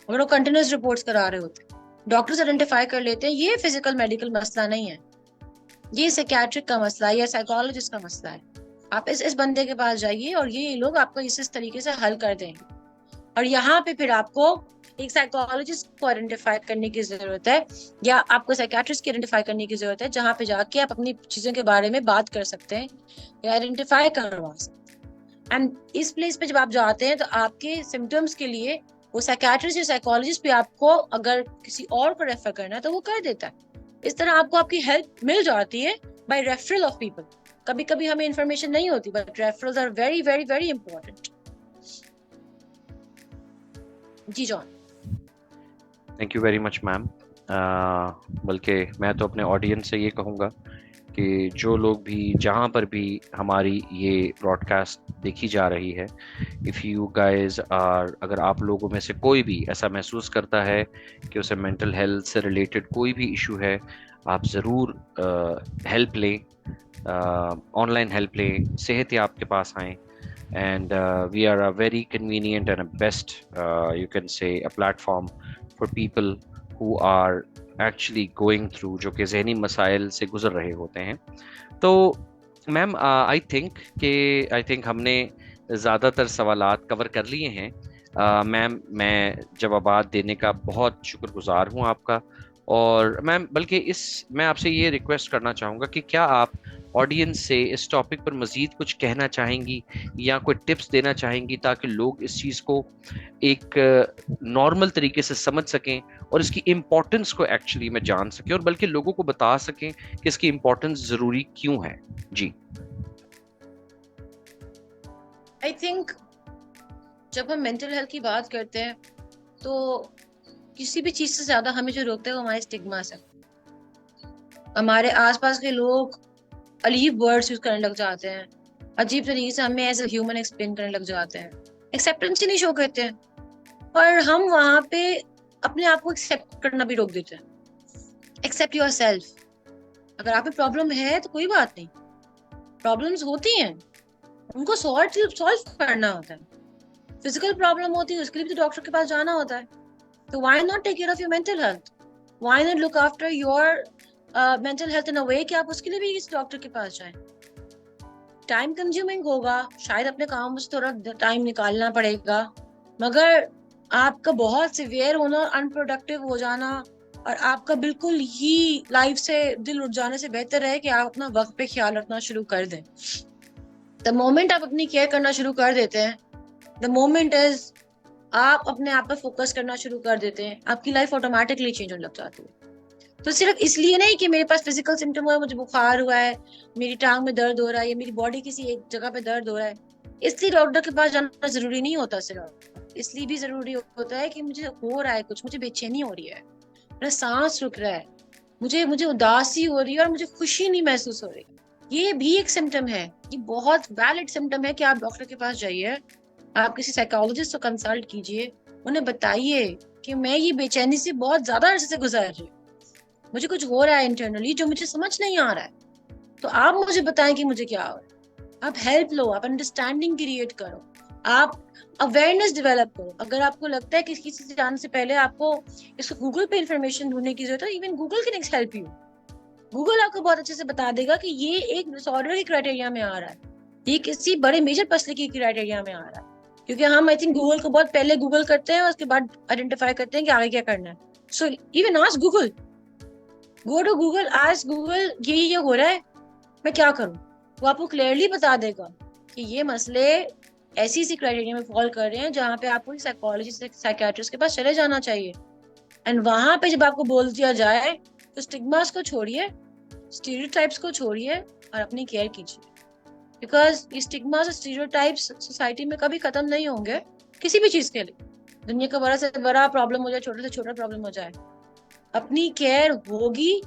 अगर वो कंटिन्यूस रिपोर्ट्स करा रहे होते हैं, डॉक्टर्स आइडेंटिफाई कर लेते हैं ये फिजिकल मेडिकल मसला नहीं है, ये साइकेट्रिक का मसला है या साइकोलॉजिस्ट का मसला है। आप इस बंदे के पास जाइए और ये लोग आपको इस तरीके से हल कर देंगे। और यहाँ पे फिर आपको एक साइकोलॉजिस्ट को आइडेंटिफाई करने की जरूरत है या आपको साइकेट्रिस्ट की आइडेंटिफाई करने की जरूरत है, जहाँ पे जाके आप अपनी चीजों के बारे में बात कर सकते हैं या आइडेंटिफाई करवा सकते हैं। एंड इस प्लेस पे जब आप जाते हैं तो आपके सिम्टम्स के लिए वो साइकेट्रिस्ट या साइकोलॉजिस्ट भी आपको अगर किसी और को रेफर करना है तो वो कर देता है। इस तरह आपको आपकी हेल्प मिल जाती है बाय रेफरल ऑफ पीपल। कभी कभी हमें इंफॉर्मेशन नहीं होती, but referrals are very very very important. जी John. Thank you very much ma'am. बल्कि मैं तो अपने ऑडियंस से ये कहूँगा कि जो लोग भी जहाँ पर भी हमारी ये ब्रॉडकास्ट देखी जा रही है, इफ़ यू गाइज आर, अगर आप लोगों में से कोई भी ऐसा महसूस करता है कि उसे मेंटल हेल्थ से रिलेटेड कोई भी इशू है, आप ज़रूर हेल्प लें, ऑनलाइन हेल्प लें, सेहत याब के पास आएँ। And we are a very convenient and a best, you can say, a platform for people who are actually going through, जो कि जहनी मसाइल से गुजर रहे होते हैं। तो मैम आई थिंक हमने ज़्यादातर सवालात कवर कर लिए हैं। मैम मैं जवाबात देने का बहुत शुक्रगुजार हूँ आपका। और मैम बल्कि मैं आपसे ये रिक्वेस्ट करना चाहूँगा कि क्या आप ऑडियंस से इस टॉपिक पर मज़ीद कुछ कहना चाहेंगी या कोई टिप्स देना चाहेंगी ताकि लोग इस चीज़ को एक नॉर्मल तरीके से समझ सकें और इसकी इम्पोर्टेंस को एक्चुअली में जान सकें और बल्कि लोगों को बता सकें कि इसकी इम्पोर्टेंस ज़रूरी क्यों है। जी। आई थिंक जब हम मेंटल हेल्थ की बात करते हैं तो किसी भी चीज से ज्यादा हमें जो रोकता है वो हमारे स्टिग्मा से। हमारे आसपास के लोग अलीब वर्ड्स यूज करने लग जाते हैं, अजीब तरीके से हमें एज अ ह्यूमन एक्सप्लेन करने लग जाते हैं, एक्सेप्टेंस ही नहीं शो करते हैं, और हम वहां पे अपने आप को एक्सेप्ट करना भी रोक देते हैं। Accept yourself. अगर आप में प्रॉब्लम है तो कोई बात नहीं, प्रॉब्लम्स होती हैं, उनको सॉल्व करना होता है। फिजिकल प्रॉब्लम होती है उसके लिए भी तो डॉक्टर के पास जाना होता है। तो why not take care of your mental health? Why not look after your mental health in a way कि आप उसके लिए भी किसी डॉक्टर के पास जाएं? टाइम कंज्यूमिंग होगा, शायद अपने काम से थोड़ा टाइम निकालना पड़ेगा, मगर आपका बहुत सिवियर होना, अनप्रोडक्टिव हो जाना और आपका बिल्कुल ही लाइफ से दिल उठ जाने से बेहतर है कि आप अपना वक्त पे ख्याल रखना शुरू कर दें। द मोमेंट आप अपनी केयर करना शुरू कर देते हैं, द मोमेंट इज आप अपने आप पे फोकस करना शुरू कर देते हैं, आपकी लाइफ ऑटोमेटिकली चेंज होने लग जाती है। तो सिर्फ इसलिए नहीं कि मेरे पास फिजिकल सिम्टम हुआ है, मुझे बुखार हुआ है, मेरी टांग में दर्द हो रहा है या मेरी बॉडी किसी एक जगह पे दर्द हो रहा है, इसलिए डॉक्टर के पास जाना जरूरी नहीं होता। सिर्फ इसलिए भी जरूरी होता है कि मुझे हो रहा है कुछ, मुझे बेचैनी हो रही है, मेरा सांस रुक रहा है, मुझे मुझे उदासी हो रही है और मुझे खुशी नहीं महसूस हो रही, ये भी एक सिम्टम है। ये बहुत वैलिड सिम्टम है कि आप डॉक्टर के पास जाइए, आप किसी साइकोलॉजिस्ट को कंसल्ट कीजिए, उन्हें बताइए कि मैं ये बेचैनी से बहुत ज्यादा अरसे से गुजर रही हूँ, मुझे कुछ हो रहा है इंटरनली जो मुझे समझ नहीं आ रहा है, तो आप मुझे बताएं कि मुझे क्या हो रहा है। आप हेल्प लो, आप अंडरस्टैंडिंग क्रिएट करो, आप अवेयरनेस डेवलप करो। अगर आपको लगता है कि किसी से जानने से पहले आपको इसको गूगल पे इंफॉर्मेशन ढूंढने की जरूरत है, even Google can help you. Google आपको बहुत अच्छे से बता देगा कि ये एक डिसऑर्डर के क्राइटेरिया में आ रहा है, ये किसी बड़े मेजर मसले की क्राइटेरिया में आ रहा है, क्योंकि हम आई थिंक गूगल को बहुत पहले गूगल करते हैं और उसके बाद आइडेंटिफाई करते हैं कि आगे क्या करना है। So even ask Google, go to Google, ask Google ये हो रहा है, मैं क्या करूं? वो आपको क्लियरली बता देगा कि ये मसले ऐसी सी क्राइटेरिया में फॉल कर रहे हैं जहाँ पे आपको साइकोलॉजिस्ट साइकियाट्रिस्ट के पास चले जाना चाहिए। एंड वहां पे जब आपको बोल दिया जाए तो स्टिग्मास को छोड़िए, स्टीरियोटाइप्स को छोड़िए और अपनी केयर कीजिए, बिकॉज ये स्टिग्मास और स्टीरियोटाइप्स सोसाइटी में कभी खत्म नहीं होंगे किसी भी चीज के लिए। दुनिया का बड़ा से बड़ा प्रॉब्लम हो जाए, छोटे से छोटा प्रॉब्लम हो जाए, अपनी केयर होगी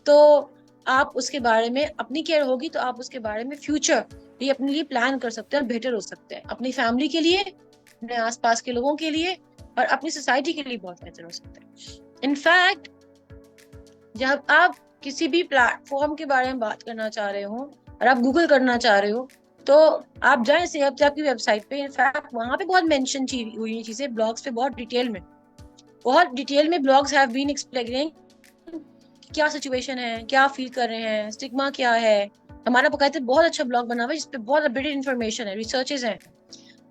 तो आप उसके बारे में, अपनी केयर होगी तो आप उसके बारे में फ्यूचर ये अपने लिए प्लान कर सकते हैं और बेटर हो सकते हैं, अपनी फैमिली के लिए, अपने आसपास के लोगों के लिए और अपनी सोसाइटी के लिए बहुत बेहतर हो सकते हैं। इनफैक्ट जब आप किसी भी प्लेटफॉर्म के बारे में बात करना चाह रहे हो और आप गूगल करना चाह रहे हो तो आप जाएं सेहत की वेबसाइट पे, इनफैक्ट वहां पे बहुत मेंशन हुई है चीजें, ब्लॉग्स पे बहुत डिटेल में ब्लॉग्स हैव बीन एक्सप्लेनिंग क्या सिचुएशन है, क्या फील कर रहे हैं, स्टिग्मा क्या है। हमारा बकायदा बहुत अच्छा ब्लॉग बना हुआ है जिसपे बहुत अपडेटेड इन्फॉर्मेशन है, रिसर्चेस हैं,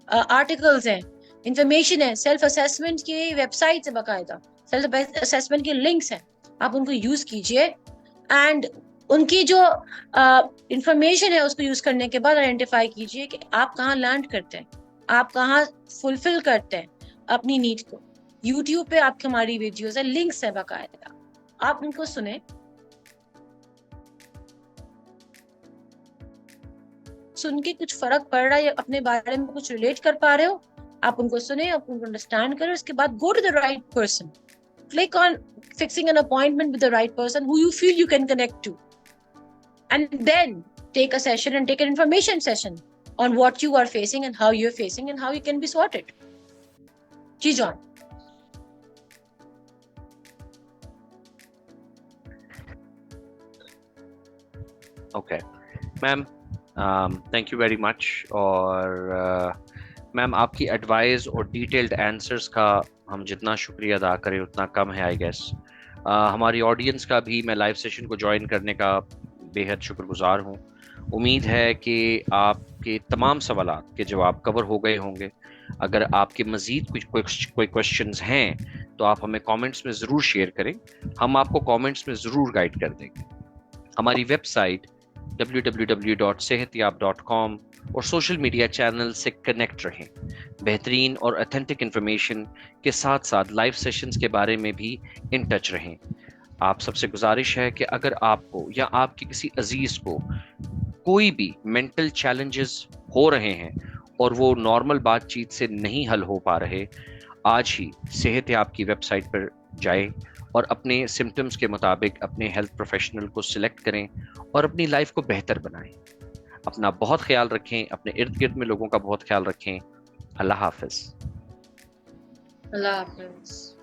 आर्टिकल्स हैं, इंफॉर्मेशन है, सेल्फ असेसमेंट की वेबसाइट है, बकायदा सेल्फ असेसमेंट के लिंक्स हैं, आप उनको यूज कीजिए एंड उनकी जो इंफॉर्मेशन है उसको यूज करने के बाद आइडेंटिफाई कीजिए कि आप कहाँ लैंड करते हैं, आप कहाँ फुलफिल करते हैं अपनी नीड को। यूट्यूब पे आपकी हमारी वीडियोस है, लिंक्स है बकायदा, आप उनको सुने, सुन के कुछ फर्क पड़ रहा है या अपने बारे में कुछ रिलेट कर पा रहे हो, आप उनको सुने, आप उनको अंडरस्टैंड करो, उसके बाद go to the right person, click on fixing an appointment with the right person who you feel you can connect to, and then take a session and take an information session on what you are facing and how you're facing and how you can be sorted. जी John. Okay ma'am, thank you very much. और ma'am आपकी advice और detailed answers का हम जितना शुक्रिया अदा करें उतना कम है आई गेस। हमारी ऑडियंस का भी मैं लाइव सेशन को ज्वाइन करने का बेहद शुक्रगुजार हूँ। उम्मीद है कि आपके तमाम सवालात के जवाब कवर हो गए होंगे। अगर आपके मज़ीद कोई क्वेश्चंस हैं तो आप हमें कमेंट्स में ज़रूर शेयर करें, हम आपको कमेंट्स में ज़रूर गाइड कर देंगे। हमारी वेबसाइट www.sehatyab.com और सोशल मीडिया चैनल से कनेक्ट रहें। बेहतरीन और ऑथेंटिक इन्फॉर्मेशन के साथ साथ लाइव सेशंस के बारे में भी इन टच रहें। आप सबसे गुजारिश है कि अगर आपको या आपके किसी अजीज को कोई भी मेंटल चैलेंजेस हो रहे हैं और वो नॉर्मल बातचीत से नहीं हल हो पा रहे, आज ही सेहतयाब की वेबसाइट पर जाएं और अपने सिम्टम्स के मुताबिक अपने हेल्थ प्रोफेशनल को सिलेक्ट करें और अपनी लाइफ को बेहतर बनाएं। अपना बहुत ख्याल रखें, अपने इर्द गिर्द में लोगों का बहुत ख्याल रखें। अल्लाह हाफिज। अल्लाह हाफिज।